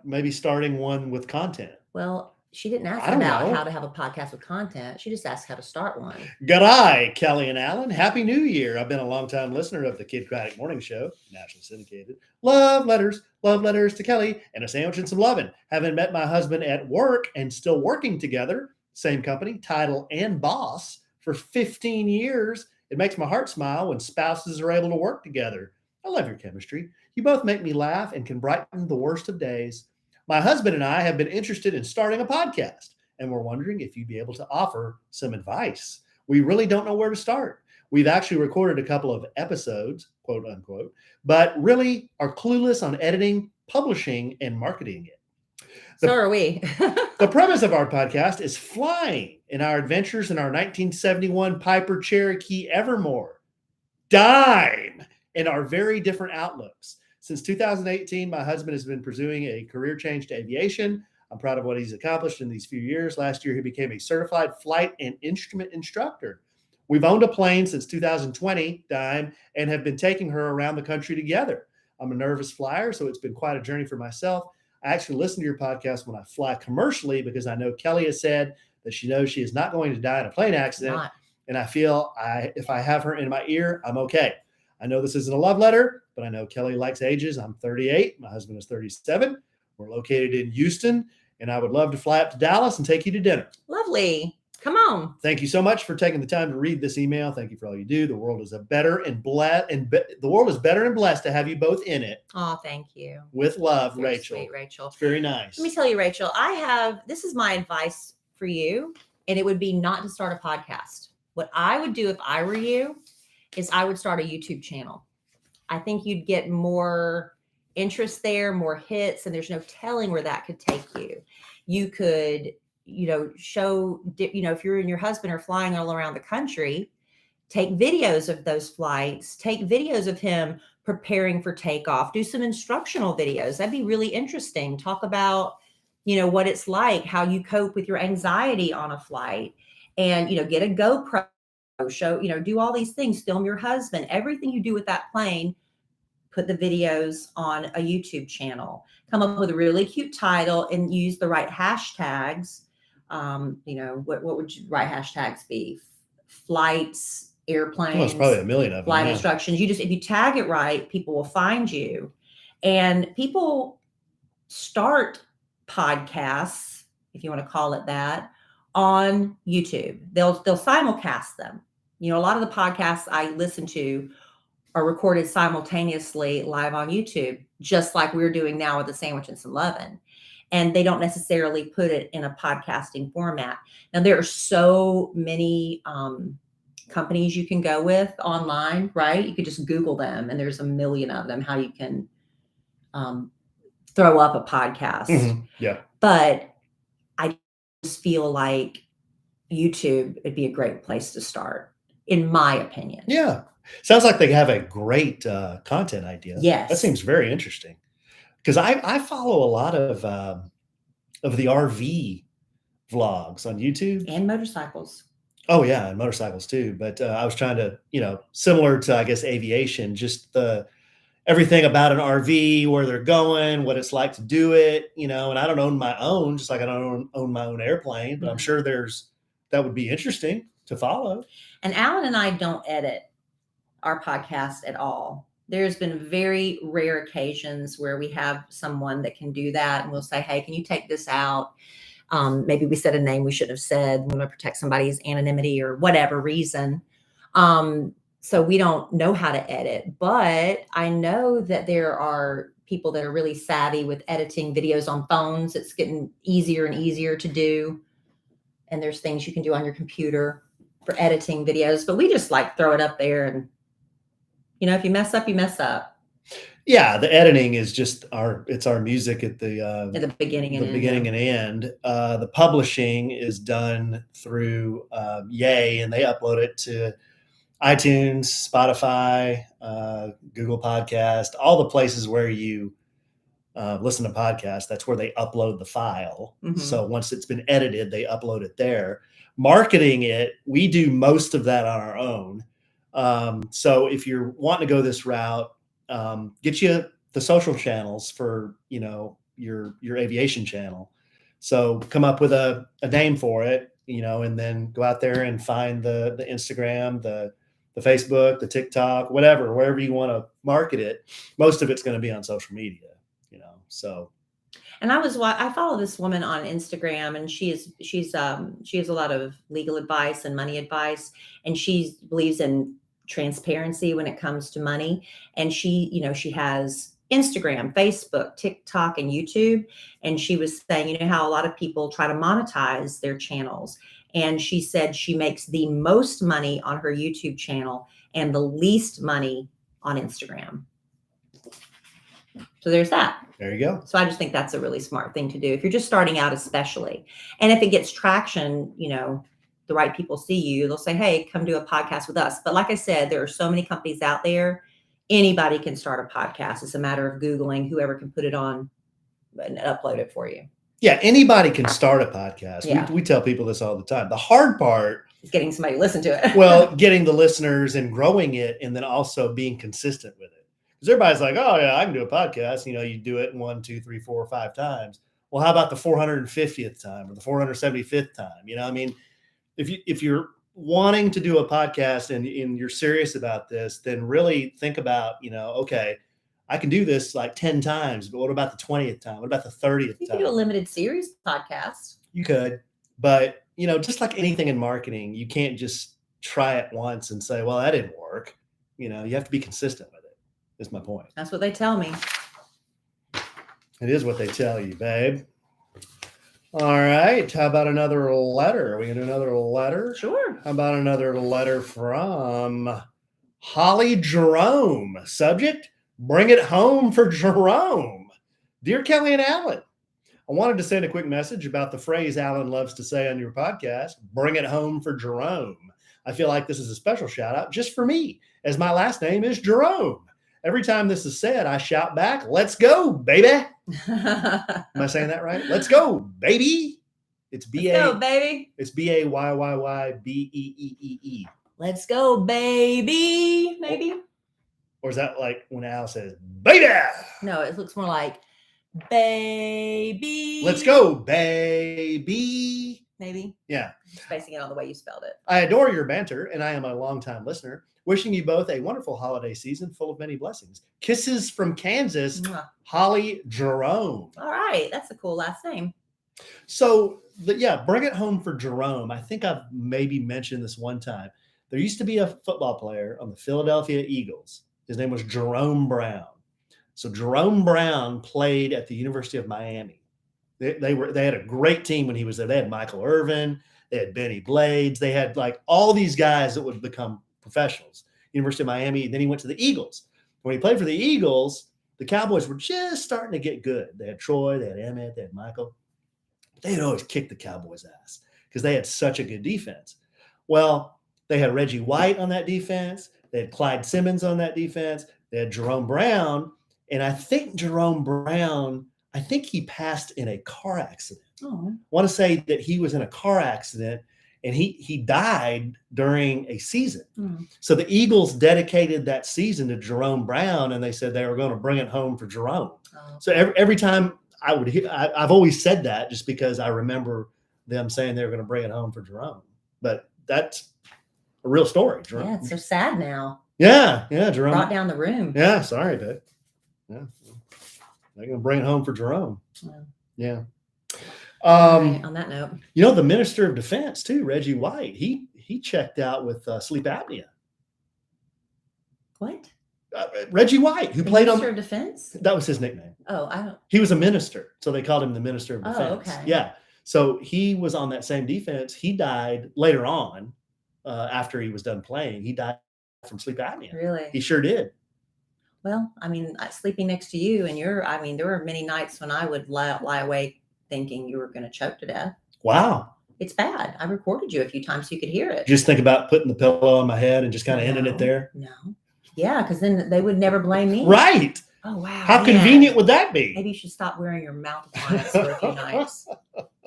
maybe starting one with content. Well, she didn't ask about how to have a podcast with content. She just asked how to start one. G'day, Kellie and Alan. Happy New Year. I've been a longtime listener of the Kid Craddock Morning Show, nationally syndicated. Love letters to Kellie, and a sandwich and some lovin'. Having met my husband at work and still working together, same company, title, and boss, for 15 years, it makes my heart smile when spouses are able to work together. I love your chemistry. You both make me laugh and can brighten the worst of days. My husband and I have been interested in starting a podcast, and we're wondering if you'd be able to offer some advice. We really don't know where to start. We've actually recorded a couple of episodes, quote unquote, but really are clueless on editing, publishing, and marketing it. So are we. The premise of our podcast is flying in our adventures in our 1971 Piper Cherokee Evermore, dime in our very different outlooks. Since 2018, my husband has been pursuing a career change to aviation. I'm proud of what he's accomplished in these few years. Last year, he became a certified flight and instrument instructor. We've owned a plane since 2020 and have been taking her around the country together. I'm a nervous flyer, so it's been quite a journey for myself. I actually listen to your podcast when I fly commercially because I know Kellie has said that she knows she is not going to die in a plane accident. And I feel if I have her in my ear, I'm okay. I know this isn't a love letter, but I know Kellie likes ages. I'm 38. My husband is 37. We're located in Houston, and I would love to fly up to Dallas and take you to dinner. Lovely. Come on. Thank you so much for taking the time to read this email. Thank you for all you do. The world is better and blessed to have you both in it. Oh, thank you. With love, Very Rachel. sweet, Rachel. It's very nice. Let me tell you, Rachel, this is my advice for you, and it would be not to start a podcast. What I would do if I were you is I would start a YouTube channel. I think you'd get more interest there, more hits, and there's no telling where that could take you. You could, show, if you and your husband are flying all around the country, take videos of those flights, take videos of him preparing for takeoff, do some instructional videos. That'd be really interesting. Talk about, what it's like, how you cope with your anxiety on a flight, and, get a GoPro, show, do all these things, film your husband, everything you do with that plane. Put the videos on a YouTube channel, come up with a really cute title and use the right hashtags. What would right hashtags be? Flights, airplanes. Well, it's probably a million of them. Flight instructions. If you tag it right, people will find you. And people start podcasts, if you want to call it that, on YouTube. They'll simulcast them. A lot of the podcasts I listen to are recorded simultaneously live on YouTube, just like we're doing now with the Sandwich and Some Lovin'. And they don't necessarily put it in a podcasting format. Now, there are so many companies you can go with online, right? You could just Google them, and there's a million of them, how you can throw up a podcast. Mm-hmm. Yeah. But I just feel like YouTube would be a great place to start, in my opinion. Yeah. Sounds like they have a great content idea. Yes. That seems very interesting. Because I follow a lot of the RV vlogs on YouTube. And motorcycles. Oh, yeah, and motorcycles too. But I was trying to, similar to, I guess, aviation, just everything about an RV, where they're going, what it's like to do it, and I don't own my own, just like I don't own my own airplane. But I'm sure that would be interesting to follow. And Alan and I don't edit our podcast at all. There's been very rare occasions where we have someone that can do that, and we'll say, hey, can you take this out? Maybe we said a name we should have said. We want to protect somebody's anonymity or whatever reason. So we don't know how to edit, but I know that there are people that are really savvy with editing videos on phones. It's getting easier and easier to do. And there's things you can do on your computer for editing videos, but we just throw it up there, and if you mess up, you mess up. Yeah, the editing is just our music at the beginning and end. The publishing is done through Yay, and they upload it to iTunes, Spotify, Google Podcast, all the places where you listen to podcasts. That's where they upload the file. Mm-hmm. So once it's been edited, they upload it there. Marketing it, we do most of that on our own. So if you're wanting to go this route, get you the social channels for, your aviation channel. So come up with a name for it, and then go out there and find the Instagram, the Facebook, the TikTok, wherever you want to market it. Most of it's going to be on social media, so. And I follow this woman on Instagram, and she has a lot of legal advice and money advice, and she believes in transparency when it comes to money. And she has Instagram, Facebook, TikTok, and YouTube. And she was saying, how a lot of people try to monetize their channels. And she said she makes the most money on her YouTube channel and the least money on Instagram. So there's that. There you go. So I just think that's a really smart thing to do if you're just starting out, especially. And if it gets traction, the right people see you, they'll say, hey, come do a podcast with us. But like I said, there are so many companies out there. Anybody can start a podcast. It's a matter of Googling whoever can put it on and upload it for you. Yeah, anybody can start a podcast. Yeah. We tell people this all the time. The hard part is getting somebody to listen to it. Well, getting the listeners and growing it, and then also being consistent with it. Because everybody's like, oh yeah, I can do a podcast. You do it 1, 2, 3, 4, 5 times. Well, how about the 450th time or the 475th time? If you're wanting to do a podcast and you're serious about this, then really think about, okay, I can do this like 10 times, but what about the 20th time? What about the 30th time? You can do a limited series podcast. You could, but just like anything in marketing, you can't just try it once and say, well, that didn't work. You have to be consistent with it, is my point. That's what they tell me. It is what they tell you, babe. All right. How about another letter? Are we going to do another letter? Sure. How about another letter from Holly Jerome? Subject, bring it home for Jerome. Dear Kellie and Alan, I wanted to send a quick message about the phrase Alan loves to say on your podcast, bring it home for Jerome. I feel like this is a special shout out just for me, as my last name is Jerome. Every time this is said, I shout back, let's go, baby. Am I saying that right? Let's go, baby. It's B-A. Let's go, baby. It's B-A-Y-Y-Y-B-E-E-E-E. Let's go, baby. Maybe. Or is that like when Al says, baby? No, it looks more like, baby. Let's go, baby. Maybe. Yeah. Just basing it on the way you spelled it. I adore your banter, and I am a longtime listener. Wishing you both a wonderful holiday season full of many blessings. Kisses from Kansas, Mwah. Holly Jerome. All right. That's a cool last name. So, bring it home for Jerome. I think I've maybe mentioned this one time. There used to be a football player on the Philadelphia Eagles. His name was Jerome Brown. So Jerome Brown played at the University of Miami. They had a great team when he was there. They had Michael Irvin. They had Benny Blades. They had like all these guys that would become professionals. University of Miami. And then he went to the Eagles. When he played for the Eagles, the Cowboys were just starting to get good. They had Troy, they had Emmett, they had Michael. They had always kicked the Cowboys' ass because they had such a good defense. Well, they had Reggie White on that defense. They had Clyde Simmons on that defense. They had Jerome Brown. And I think Jerome Brown, he passed in a car accident. Oh. I want to say that he was in a car accident and he died during a season. Mm. So the Eagles dedicated that season to Jerome Brown, and they said they were going to bring it home for Jerome. Oh. So every time I would hear, I've always said that just because I remember them saying they were going to bring it home for Jerome. But that's a real story. Jerome. Yeah, it's so sad now. Yeah, Jerome. Brought down the room. Yeah, sorry, babe. Yeah. They're going to bring it home for Jerome. Yeah. Right, on that note, The Minister of Defense too, Reggie White. He checked out with sleep apnea. what? Reggie White, who played Minister of Defense? That was his nickname. Oh, I don't. He was a minister, so they called him the Minister of Defense. Oh, okay. Yeah. So he was on that same defense. He died later on after he was done playing. He died from sleep apnea. Really? He sure did. Well, sleeping next to you, and there were many nights when I would lie awake thinking you were going to choke to death. Wow. It's bad. I recorded you a few times so you could hear it. Just think about putting the pillow on my head and just kind of ending it there. No. Yeah, because then they would never blame me. Right. Oh, wow. How convenient would that be? Maybe you should stop wearing your mouth appliance for a few nights.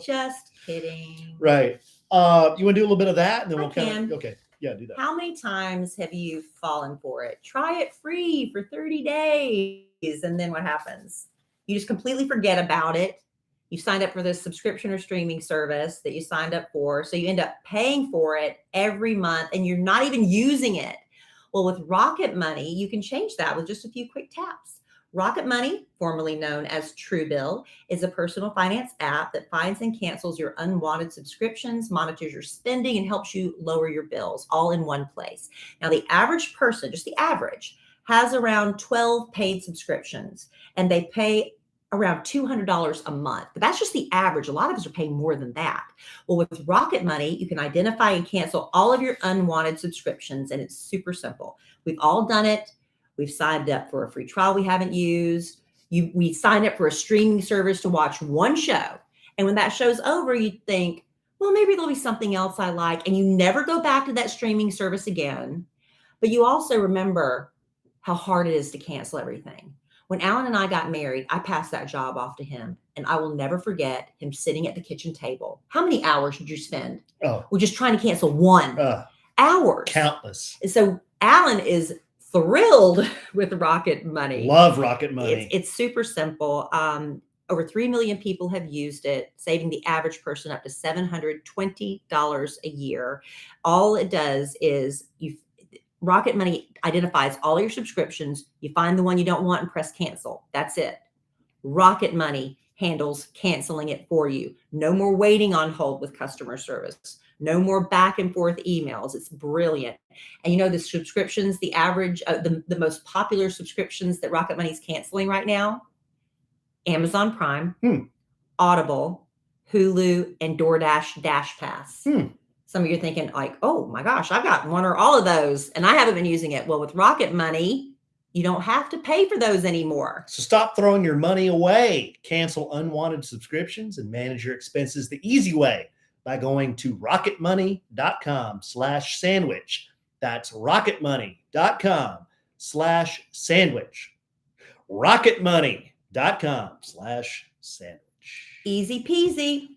Just kidding. Right. You want to do a little bit of that? And then we'll can. Okay. Yeah, do that. How many times have you fallen for it? Try it free for 30 days. And then what happens? You just completely forget about it. You signed up for this subscription or streaming service that you signed up for. So you end up paying for it every month and you're not even using it. Well, with Rocket Money, you can change that with just a few quick taps. Rocket Money, formerly known as Truebill, is a personal finance app that finds and cancels your unwanted subscriptions, monitors your spending, and helps you lower your bills all in one place. Now, the average person, just the average, has around 12 paid subscriptions, and they pay around $200 a month. But that's just the average. A lot of us are paying more than that. Well, with Rocket Money, you can identify and cancel all of your unwanted subscriptions, and it's super simple. We've all done it. We've signed up for a free trial we haven't used. We signed up for a streaming service to watch one show. And when that show's over, you think, well, maybe there'll be something else I like. And you never go back to that streaming service again. But you also remember how hard it is to cancel everything. When Alan and I got married, I passed that job off to him, and I will never forget him sitting at the kitchen table. How many hours did you spend? We're just trying to cancel one. Hours. Countless. And so Alan is thrilled with Rocket Money. Love Rocket Money. It's super simple. Over 3 million people have used it, saving the average person up to $720 a year. All it does is Rocket Money identifies all your subscriptions. You find the one you don't want and press cancel. That's it. Rocket Money handles canceling it for you. No more waiting on hold with customer service. No more back and forth emails. It's brilliant. And the subscriptions, the average, the most popular subscriptions that Rocket Money is canceling right now, Amazon Prime, Audible, Hulu, and DoorDash Dash Pass. Some of you are thinking like, oh my gosh, I've got one or all of those and I haven't been using it. Well, with Rocket Money, you don't have to pay for those anymore. So stop throwing your money away. Cancel unwanted subscriptions and manage your expenses the easy way by going to rocketmoney.com/sandwich. That's rocketmoney.com/sandwich. rocketmoney.com/sandwich. Easy peasy.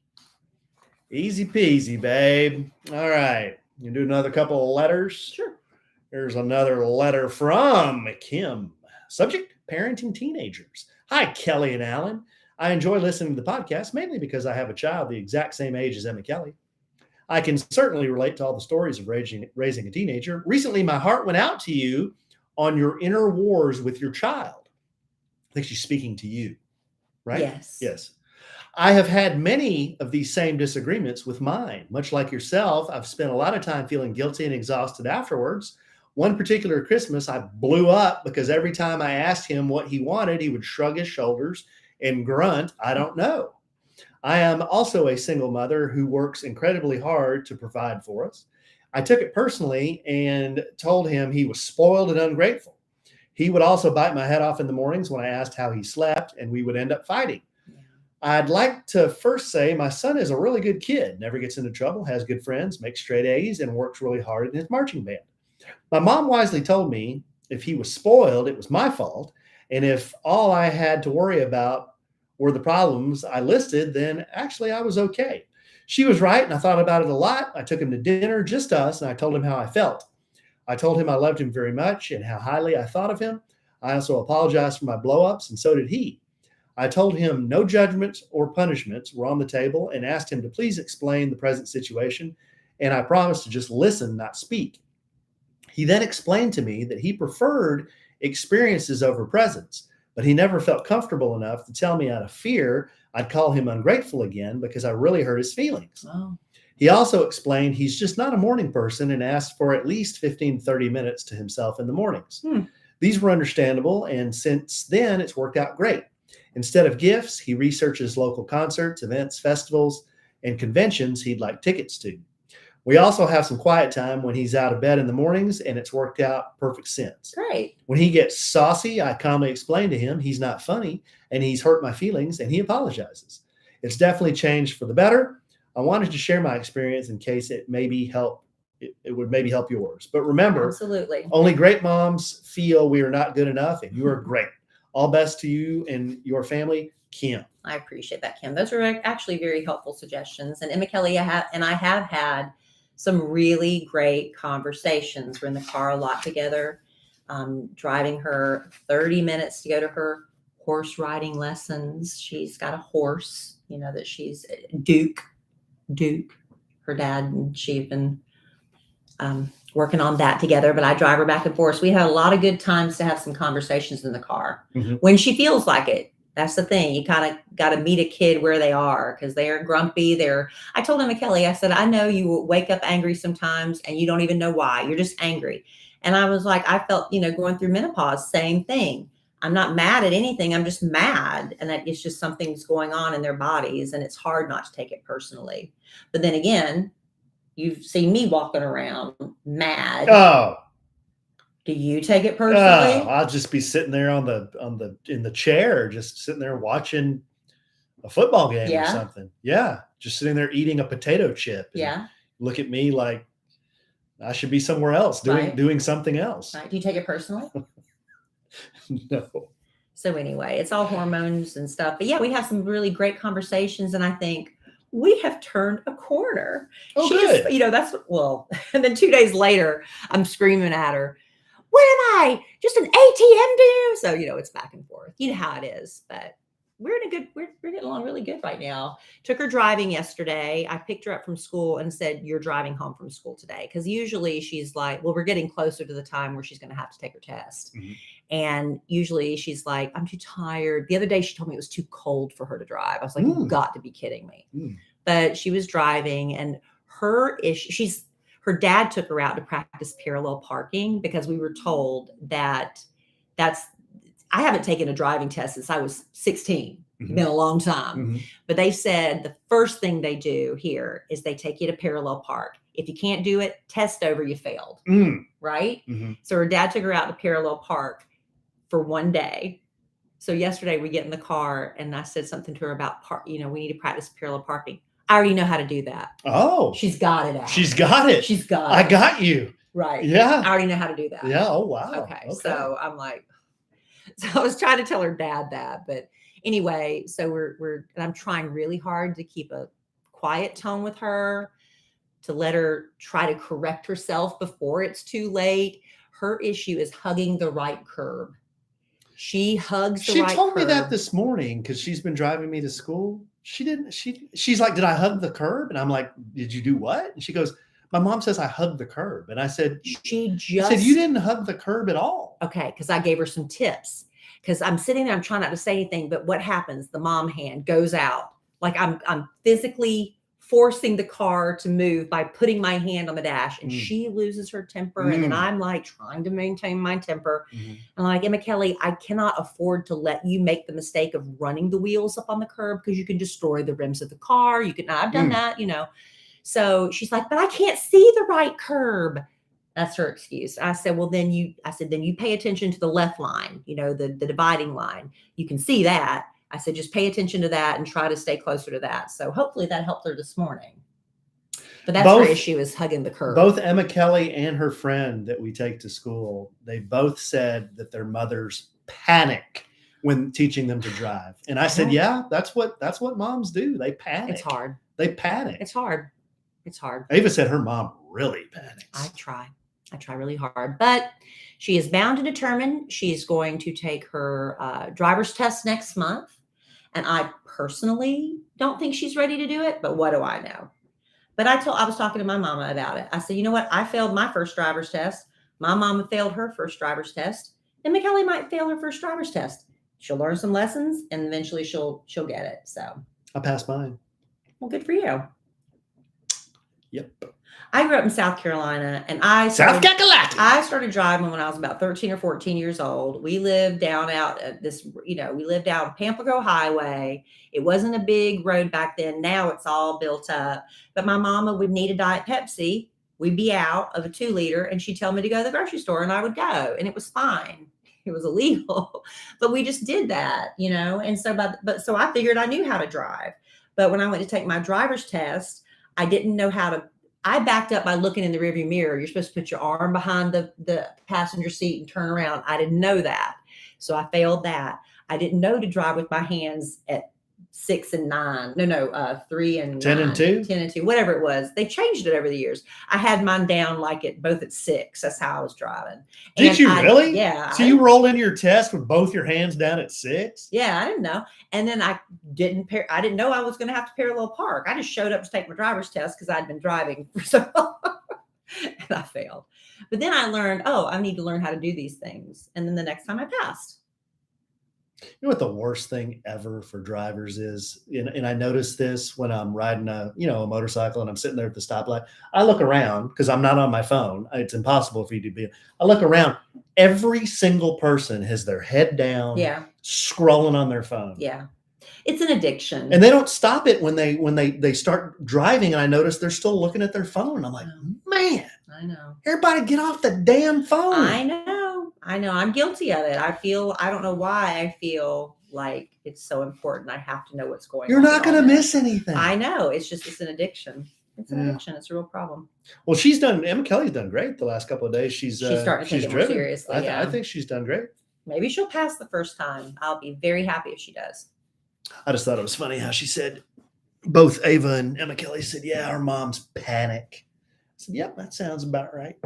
Easy peasy, babe. All right. You do another couple of letters? Sure. Here's another letter from Kim. Subject, parenting teenagers. Hi, Kellie and Alan. I enjoy listening to the podcast, mainly because I have a child the exact same age as Emma Kellie. I can certainly relate to all the stories of raising a teenager. Recently, my heart went out to you on your inner wars with your child. I think she's speaking to you, right? Yes. Yes. I have had many of these same disagreements with mine. Much like yourself, I've spent a lot of time feeling guilty and exhausted afterwards. One particular Christmas, I blew up because every time I asked him what he wanted, he would shrug his shoulders and grunt, I don't know. I am also a single mother who works incredibly hard to provide for us. I took it personally and told him he was spoiled and ungrateful. He would also bite my head off in the mornings when I asked how he slept, and we would end up fighting. I'd like to first say my son is a really good kid, never gets into trouble, has good friends, makes straight A's, and works really hard in his marching band. My mom wisely told me if he was spoiled, it was my fault. And if all I had to worry about were the problems I listed, then actually I was okay. She was right, and I thought about it a lot. I took him to dinner, just us, and I told him how I felt. I told him I loved him very much and how highly I thought of him. I also apologized for my blow-ups, and so did he. I told him no judgments or punishments were on the table and asked him to please explain the present situation, and I promised to just listen, not speak. He then explained to me that he preferred experiences over presents, but he never felt comfortable enough to tell me out of fear I'd call him ungrateful again because I really hurt his feelings. Oh. He also explained he's just not a morning person and asked for at least 15, 30 minutes to himself in the mornings. These were understandable, and since then it's worked out great. Instead of gifts, he researches local concerts, events, festivals, and conventions he'd like tickets to. We also have some quiet time when he's out of bed in the mornings, and it's worked out perfect sense. Great. When he gets saucy, I calmly explain to him he's not funny and he's hurt my feelings, and he apologizes. It's definitely changed for the better. I wanted to share my experience in case it would maybe help yours. But remember, absolutely, only great moms feel we are not good enough, and you are great. All best to you and your family, Kim. I appreciate that, Kim. Those are actually very helpful suggestions. And Emma Kellie, I have had some really great conversations. We're in the car a lot together, driving her 30 minutes to go to her horse riding lessons. She's got a horse, that she's Duke, her dad, and she've been working on that together, but I drive her back and forth. So we had a lot of good times to have some conversations in the car when she feels like it. That's the thing. You kind of got to meet a kid where they are because they are grumpy. I told Emma Kellie, I said, I know you will wake up angry sometimes and you don't even know why. You're just angry. And I was like, I felt, going through menopause, same thing. I'm not mad at anything. I'm just mad. And that it's just something's going on in their bodies, and it's hard not to take it personally. But then again, you've seen me walking around mad. Oh, do you take it personally? Oh, I'll just be sitting there in the chair, just sitting there watching a football game or something. Yeah, just sitting there eating a potato chip. Yeah. Look at me like I should be somewhere else doing something else. Right. Do you take it personally? No. So anyway, it's all hormones and stuff. But yeah, we have some really great conversations, and I think we have turned a corner. Oh, She is, good. you know, that's well. And then 2 days later, I'm screaming at her, "What am I? Just an ATM dude?" So you know, it's back and forth. You know how it is, but we're in a good. We're getting along really good right now. Took her driving yesterday. I picked her up from school and said, "You're driving home from school today," because usually she's like, "Well, we're getting closer to the time where she's going to have to take her test." Mhm. And usually she's like, "I'm too tired." The other day she told me it was too cold for her to drive. I was like, "You've got to be kidding me." But she was driving, and her issue, her dad took her out to practice parallel parking because we were told that I haven't taken a driving test since I was 16. It's been a long time. But they said the first thing they do here is they take you to parallel park. If you can't do it, test over, you failed. Right? So her dad took her out to parallel park for one day. So yesterday we get in the car and I said something to her about we need to practice parallel parking. I already know how to do that. Oh. She's got it out. She's got it. She's got it. I got you. Right. Yeah. I already know how to do that. Yeah. Oh, wow. Okay. So I'm like, so I was trying to tell her dad that, but anyway, so and I'm trying really hard to keep a quiet tone with her, to let her try to correct herself before it's too late. Her issue is hugging the right curb. She hugs the right curb. She told me that this morning because she's been driving me to school. She's like, "Did I hug the curb?" And I'm like, "Did you do what?" And she goes, "My mom says I hugged the curb." And I said, "You didn't hug the curb at all." Okay, because I gave her some tips. Because I'm sitting there, I'm trying not to say anything, but what happens? The mom hand goes out. Like I'm physically forcing the car to move by putting my hand on the dash, and she loses her temper. And then I'm like trying to maintain my temper. I'm like, "Emma Kelly, I cannot afford to let you make the mistake of running the wheels up on the curb because you can destroy the rims of the car. I've done that, you know." So she's like, "But I can't see the right curb." That's her excuse. I said, "Well, then you pay attention to the left line, the dividing line. You can see that." I said, "Just pay attention to that and try to stay closer to that." So hopefully that helped her this morning. But that's her issue, is hugging the curb. Both Emma Kelly and her friend that we take to school, they both said that their mothers panic when teaching them to drive. And I said, "Yeah, that's what moms do. They panic. It's hard. They panic. It's hard. It's hard." Ava said her mom really panics. I try really hard, but she is bound and determined. She's going to take her driver's test next month. And I personally don't think she's ready to do it, but what do I know? But I was talking to my mama about it. I said, "You know what? I failed my first driver's test. My mama failed her first driver's test. And McKelly might fail her first driver's test. She'll learn some lessons and eventually she'll get it." So I passed mine. Well, good for you. Yep. I grew up in South Carolina, and I started driving when I was about 13 or 14 years old. We lived down out at we lived out Pamplico Highway. It wasn't a big road back then. Now it's all built up. But my mama would need a Diet Pepsi. We'd be out of a 2-liter, and she'd tell me to go to the grocery store, and I would go, and it was fine. It was illegal, but we just did that, And so, so I figured I knew how to drive. But when I went to take my driver's test, I didn't know how to. I backed up by looking in the rearview mirror. You're supposed to put your arm behind the passenger seat and turn around. I didn't know that. So I failed that. I didn't know to drive with my hands at 6 and 9. 3 and 10 9, and 2. 10 and 2, whatever it was. They changed it over the years. I had mine down both at 6. That's how I was driving. Did you really? Yeah. So you rolled into your test with both your hands down at 6? Yeah, I didn't know. And then I didn't know I was going to have to parallel park. I just showed up to take my driver's test because I'd been driving for so long. And I failed. But then I learned, I need to learn how to do these things. And then the next time I passed. You know what the worst thing ever for drivers is? And I notice this when I'm riding a motorcycle and I'm sitting there at the stoplight. I look around because I'm not on my phone. It's impossible for you to be. I look around. Every single person has their head down, scrolling on their phone. Yeah. It's an addiction. And they don't stop it when they start driving. And I notice they're still looking at their phone. I'm like, man, I know. Everybody get off the damn phone. I know. I'm guilty of it. I don't know why I feel like it's so important. I have to know what's going on. You're not going to miss anything. I know. It's an addiction. It's an addiction. It's a real problem. Well, Emma Kelly's done great the last couple of days. She's starting to take it more seriously. I think she's done great. Maybe she'll pass the first time. I'll be very happy if she does. I just thought it was funny how she said, both Ava and Emma Kellie said, yeah, our mom's panic. I said, yep, that sounds about right.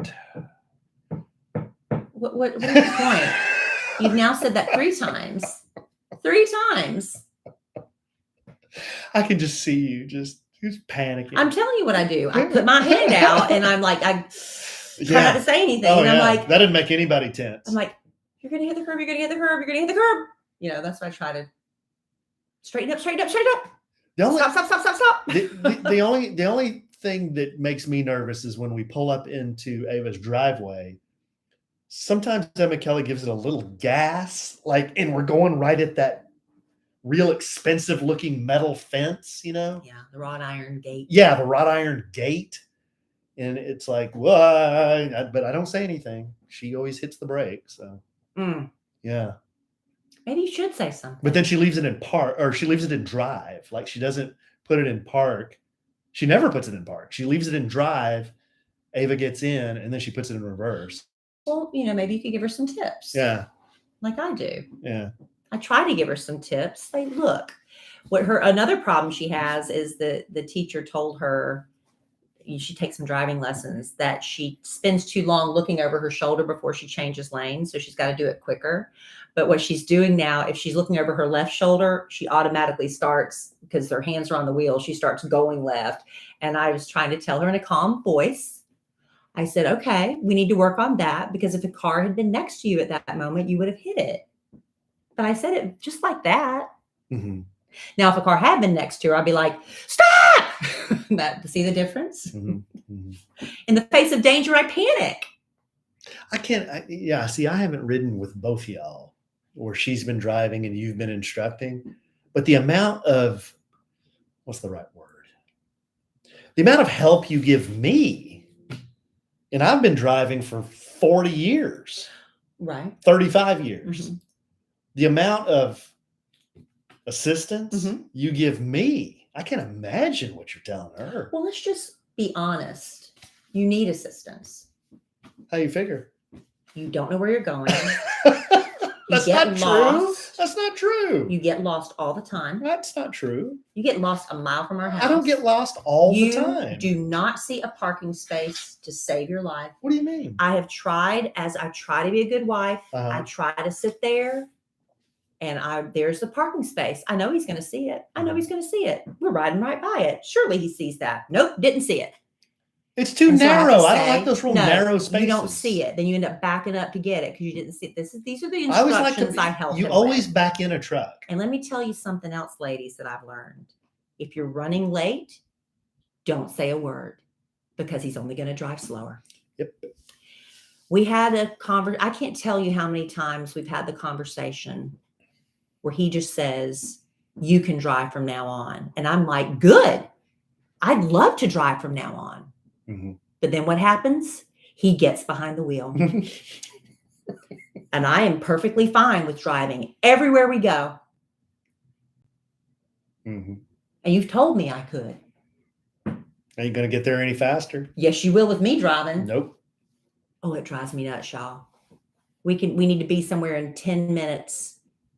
What is the point? You've now said that 3 times. 3 times. I can just see you just panicking. I'm telling you what I do. I put my hand out and I'm like, I try not to say anything. Oh, and I'm like, that didn't make anybody tense. I'm like, you're going to hit the curb. You're going to hit the curb. You're going to hit the curb. You know, that's what I try to straighten up. Stop. The only thing that makes me nervous is when we pull up into Ava's driveway. Sometimes Emma Kellie gives it a little gas, and we're going right at that real expensive looking metal fence, Yeah, the wrought iron gate. Yeah, the wrought iron gate. And it's like, what? But I don't say anything. She always hits the brake. So, yeah. Maybe you should say something. But then she leaves it in park, or she leaves it in drive. Like, she doesn't put it in park. She never puts it in park. She leaves it in drive. Ava gets in, and then she puts it in reverse. Well, maybe you could give her some tips. Yeah. Like I do. Yeah. I try to give her some tips. Say, look, another problem she has is the teacher told her, she takes some driving lessons, that she spends too long looking over her shoulder before she changes lanes. So she's got to do it quicker. But what she's doing now, if she's looking over her left shoulder, she automatically starts, because her hands are on the wheel, she starts going left. And I was trying to tell her in a calm voice. I said, okay, we need to work on that, because if a car had been next to you at that moment, you would have hit it. But I said it just like that. Mm-hmm. Now, if a car had been next to her, I'd be like, stop! See the difference? Mm-hmm. Mm-hmm. In the face of danger, I panic. See, I haven't ridden with both of y'all, where she's been driving and you've been instructing. But the amount of, what's the right word? The amount of help you give me. And I've been driving for 40 years. Right. 35 years. Mm-hmm. The amount of assistance you give me, I can't imagine what you're telling her. Well, let's just be honest. You need assistance. How you figure? You don't know where you're going. That's not true. That's not true. You get lost all the time. That's not true. You get lost a mile from our house. I don't get lost all the time. You do not see a parking space to save your life. What do you mean? I have tried, as I try to be a good wife, I try to sit there, and there's the parking space. I know he's going to see it. We're riding right by it. Surely he sees that. Nope, didn't see it. It's too narrow. I don't like those real narrow spaces. You don't see it. Then you end up backing up to get it because you didn't see it. These are the instructions I help you always back in a truck. And let me tell you something else, ladies, that I've learned. If you're running late, don't say a word, because he's only going to drive slower. Yep. We had a conversation. I can't tell you how many times we've had the conversation where he just says, you can drive from now on. And I'm like, good. I'd love to drive from now on. Mm-hmm. But then what happens? He gets behind the wheel. And I am perfectly fine with driving everywhere we go. Mm-hmm. And you've told me I could. Are you going to get there any faster? Yes, you will with me driving. Nope. Oh, it drives me nuts, y'all. We need to be somewhere in 10 minutes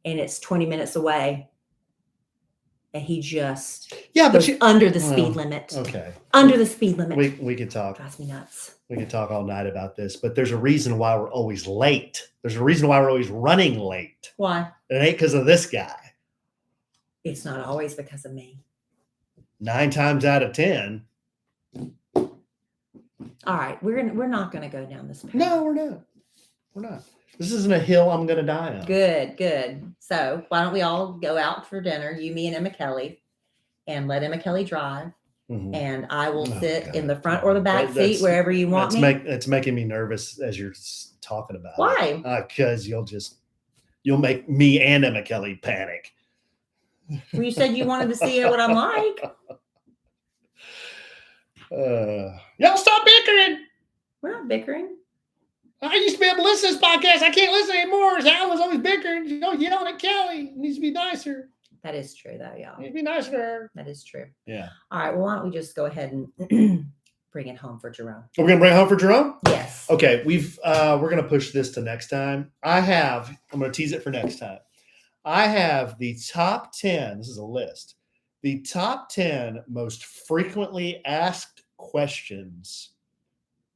and it's 20 minutes away. And he just goes under the speed limit. Okay. Under the speed limit. We could talk. Drives me nuts. We could talk all night about this, but there's a reason why we're always late. There's a reason why we're always running late. Why? It ain't because of this guy. It's not always because of me. 9 times out of 10. All right, we're not going to go down this path. No, we're not. We're not. This isn't a hill I'm going to die on. Good. So why don't we all go out for dinner, you, me, and Emma Kellie, and let Emma Kellie drive, and I will sit in the front or the back seat, wherever you want me. It's making me nervous as you're talking about it. Why? Because you'll make me and Emma Kellie panic. Well, you said you wanted to see what I'm like. Y'all stop bickering. We're not bickering. I used to be able to listen to this podcast. I can't listen anymore. Al was always bickering, yelling at Kellie. It needs to be nicer. That is true, though, y'all. Needs to be nicer to her. That is true. Yeah. All right. Well, why don't we just go ahead and bring it home for Jerome. We're gonna bring it home for Jerome. Yes. Okay, we're gonna push this to next time. I'm gonna tease it for next time. I have the top 10. This is a list. The top 10 most frequently asked questions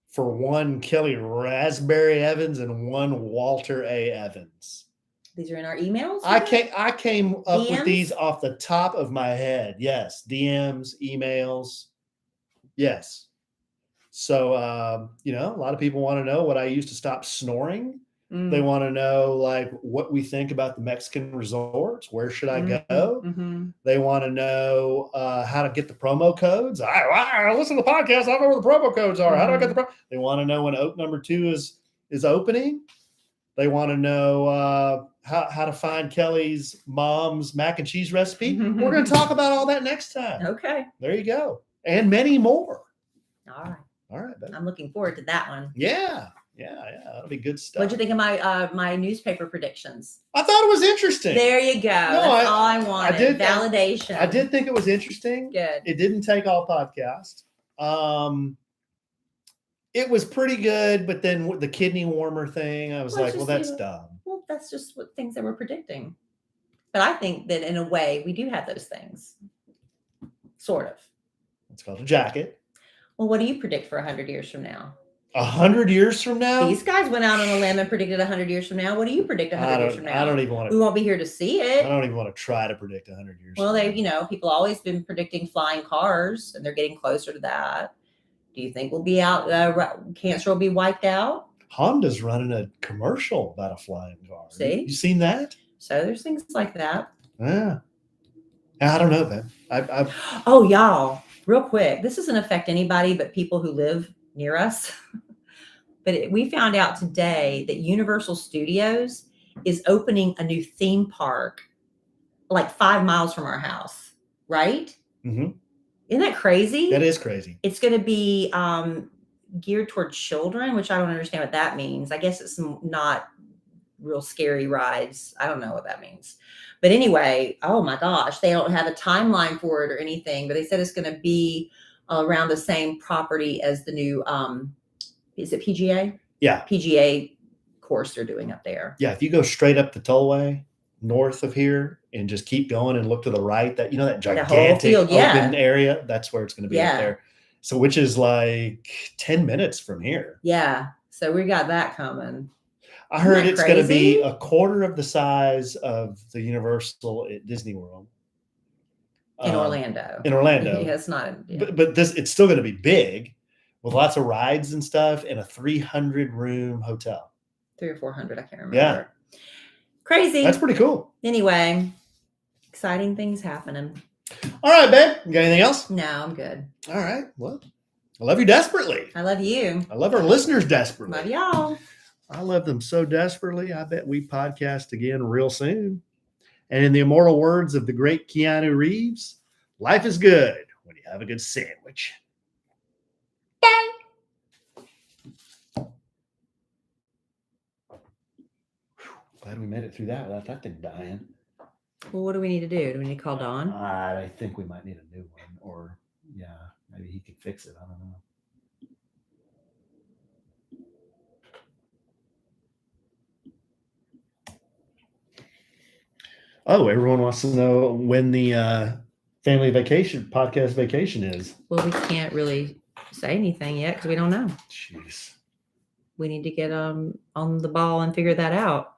for one Kellie Rasberry Evans and one Walter A. Evans. These are in our emails? I came up DMs? with these off the top of my head. Yes, DMs, emails. Yes. So, a lot of people want to know what I used to stop snoring. They want to know what we think about the Mexican resorts. Where should I go? They want to know how to get the promo codes. I listen to the podcast. I don't know where the promo codes are. How do I get the promo? They want to know when Oak number 2 is opening. They want to know how to find Kellie's mom's mac and cheese recipe. We're going to talk about all that next time. Okay. There you go. And many more. All right, baby. I'm looking forward to that one. Yeah. That'll be good stuff. What'd you think of my newspaper predictions? I thought it was interesting. There you go. That's all I wanted. Validation. I did think it was interesting. Good. It didn't take all podcast. It was pretty good, but then with the kidney warmer thing, I was that's dumb. Well, that's just what things that we're predicting. But I think that in a way we do have those things. Sort of. It's called a jacket. Well, what do you predict for 100 years from now? 100 years from now? These guys went out on a limb and predicted 100 years from now. What do you predict 100 years from now? I don't even want to. We won't be here to see it. I don't even want to try to predict 100 years. Well, people always been predicting flying cars, and they're getting closer to that. Do you think we'll be out? Cancer will be wiped out? Honda's running a commercial about a flying car. See? You seen that? So there's things like that. Yeah. I don't know, man. Oh, y'all, real quick. This doesn't affect anybody but people who live near us. But we found out today that Universal Studios is opening a new theme park like 5 miles from our house, right? Mm-hmm. Isn't that crazy? That is crazy. It's going to be geared toward children, which I don't understand what that means. I guess it's not real scary rides. I don't know what that means. But anyway, oh my gosh, they don't have a timeline for it or anything, but they said it's going to be around the same property as the new, is it PGA? Yeah. PGA course they're doing up there. Yeah. If you go straight up the tollway north of here and just keep going and look to the right, that gigantic open area, that's where it's going to be up there. So which is like 10 minutes from here. Yeah. So we got that coming. I heard it's going to be a quarter of the size of the Universal at Disney World. In Orlando. Yeah, it's not. Yeah. But it's still going to be big with lots of rides and stuff and a 300-room hotel. 300 or 400, I can't remember. Yeah. Crazy. That's pretty cool. Anyway, exciting things happening. All right, babe. You got anything else? No, I'm good. All right. Well, I love you desperately. I love you. I love our listeners desperately. Love y'all. I love them so desperately. I bet we podcast again real soon. And in the immortal words of the great Keanu Reeves, life is good when you have a good sandwich. Bye. Glad we made it through that without that thing dying. Well, what do we need to do? Do we need to call Don? I think we might need a new one. Or, maybe he could fix it. I don't know. Oh, everyone wants to know when the family podcast vacation is. Well, we can't really say anything yet because we don't know. Jeez. We need to get on the ball and figure that out.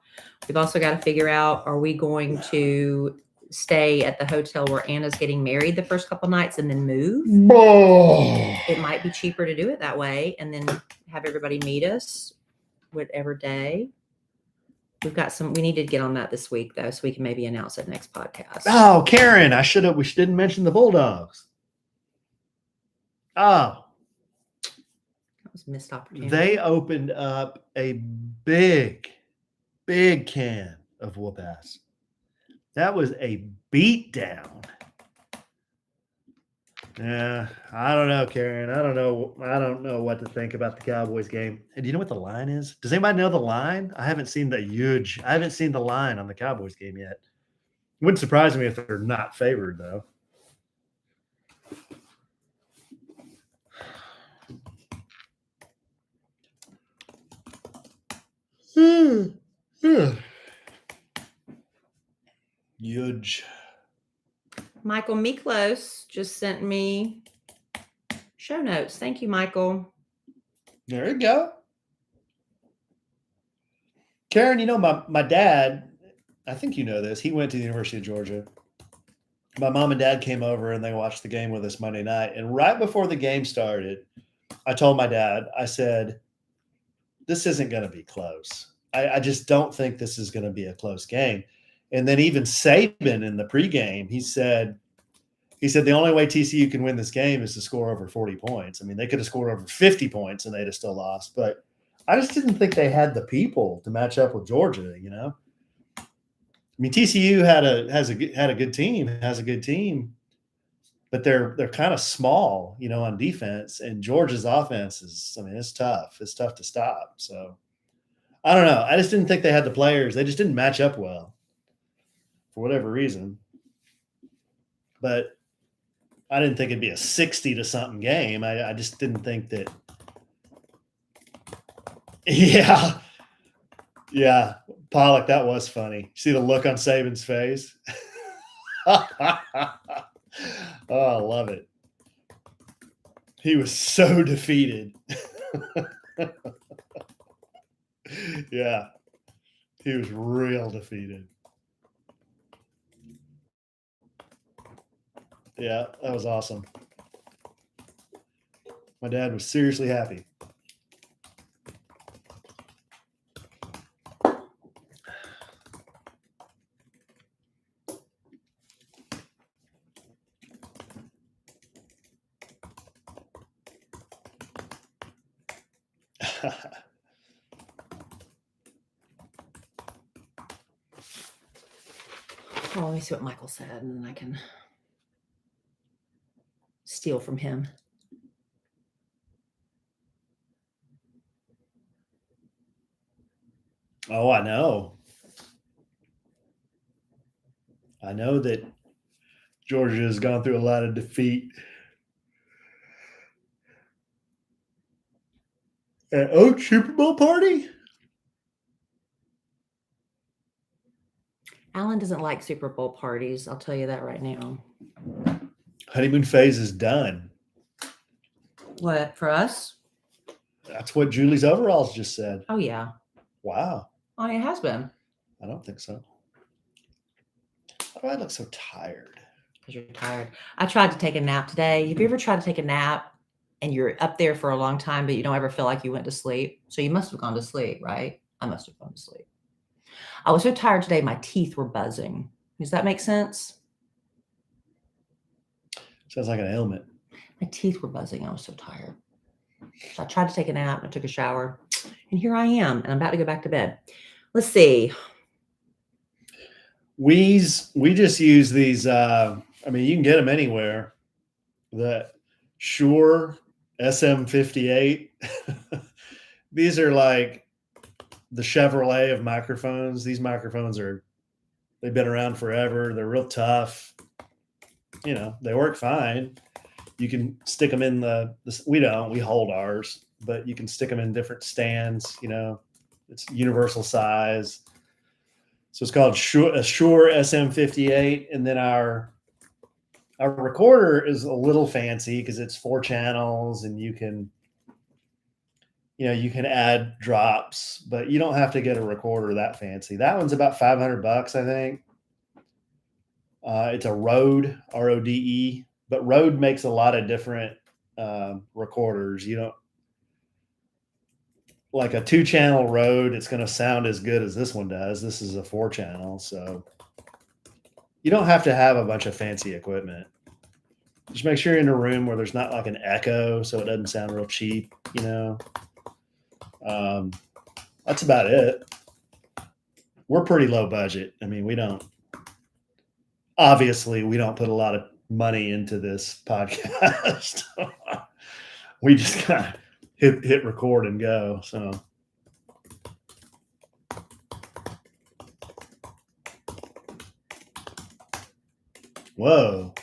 We've also got to figure out, are we going to stay at the hotel where Anna's getting married the first couple nights and then move? Oh. It might be cheaper to do it that way and then have everybody meet us whatever day. We need to get on that this week though, so we can maybe announce it next podcast. Oh, Karen, we didn't mention the Bulldogs. Oh. That was missed opportunity. They opened up a big can of whoop ass. That was a beat down. Yeah, I don't know, Karen. I don't know what to think about the Cowboys game. And do you know what the line is? Does anybody know the line? I haven't seen the line on the Cowboys game yet. It wouldn't surprise me if they're not favored, though. Huge. Michael Miklos just sent me show notes. Thank you, Michael. There you go. Karen, my dad, I think you know this, he went to the University of Georgia. My mom and dad came over and they watched the game with us Monday night. And right before the game started, I told my dad, I said, this isn't going to be close. I just don't think this is going to be a close game. And then even Saban in the pregame, he said the only way TCU can win this game is to score over 40 points. I mean, they could have scored over 50 points and they'd have still lost. But I just didn't think they had the people to match up with Georgia, I mean, TCU has a good team, but they're kind of small, on defense. And Georgia's offense it's tough. It's tough to stop. So I don't know. I just didn't think they had the players. They just didn't match up well for whatever reason. But I didn't think it'd be a 60 to something game. I just didn't think that. Yeah. Yeah. Pollock, that was funny. See the look on Saban's face? Oh, I love it. He was so defeated. Yeah. He was real defeated. Yeah, that was awesome. My dad was seriously happy. Oh, let me see what Michael said, and then I can steal from him. Oh, I know. I know that Georgia has gone through a lot of defeat. At Oak Super Bowl party? Alan doesn't like Super Bowl parties. I'll tell you that right now. Honeymoon phase is done. What, for us? That's what Julie's overalls just said. Oh, yeah. Wow. Oh, it has been. I don't think so. Why do I look so tired? Because you're tired. I tried to take a nap today. Have you ever tried to take a nap and you're up there for a long time, but you don't ever feel like you went to sleep? So you must have gone to sleep, right? I must have gone to sleep. I was so tired today, my teeth were buzzing. Does that make sense? Sounds like an ailment. My teeth were buzzing. I was so tired. So I tried to take a nap and I took a shower. And here I am, and I'm about to go back to bed. Let's see. We just use these. I mean, you can get them anywhere. The Shure SM58. These are like the Chevrolet of microphones. These microphones they've been around forever. They're real tough. They work fine. You can stick them in we hold ours, but you can stick them in different stands. It's universal size. So it's called a Shure SM58. And then our recorder is a little fancy because it's 4 channels and you can add drops, but you don't have to get a recorder that fancy. That one's about $500, I think. It's a Rode, RODE, but Rode makes a lot of different recorders. Like a 2-channel Rode, it's going to sound as good as this one does. This is a 4-channel, so you don't have to have a bunch of fancy equipment. Just make sure you're in a room where there's not like an echo, so it doesn't sound real cheap. That's about it. We're pretty low budget. I mean, we don't put a lot of money into this podcast. We just kind of hit record and go. So whoa,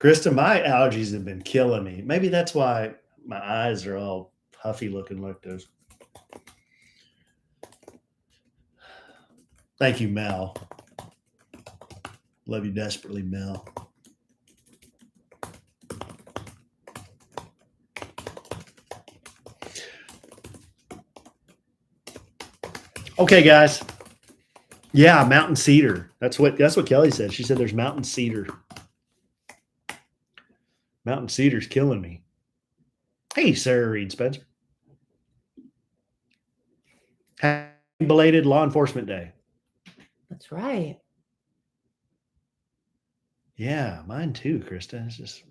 Krista, my allergies have been killing me. Maybe that's why my eyes are all puffy looking like this. Thank you, Mel. Love you desperately, Mel. Okay, guys. Yeah, mountain cedar. That's what Kellie said. She said there's mountain cedar. Mountain cedar's killing me. Hey, Sarah Reed Spencer. Happy belated Law Enforcement Day. That's right. Yeah, mine too, Krista. It's just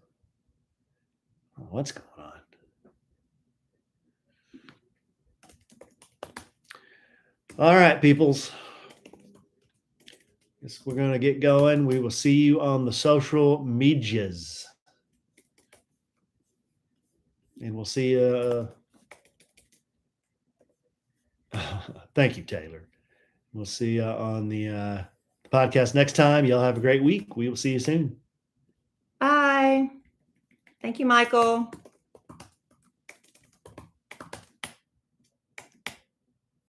what's going on? All right, peoples. Guess we're going to get going. We will see you on the social medias. And we'll see you. Thank you, Taylor. We'll see you on the podcast next time. Y'all have a great week. We will see you soon. Bye. Thank you, Michael.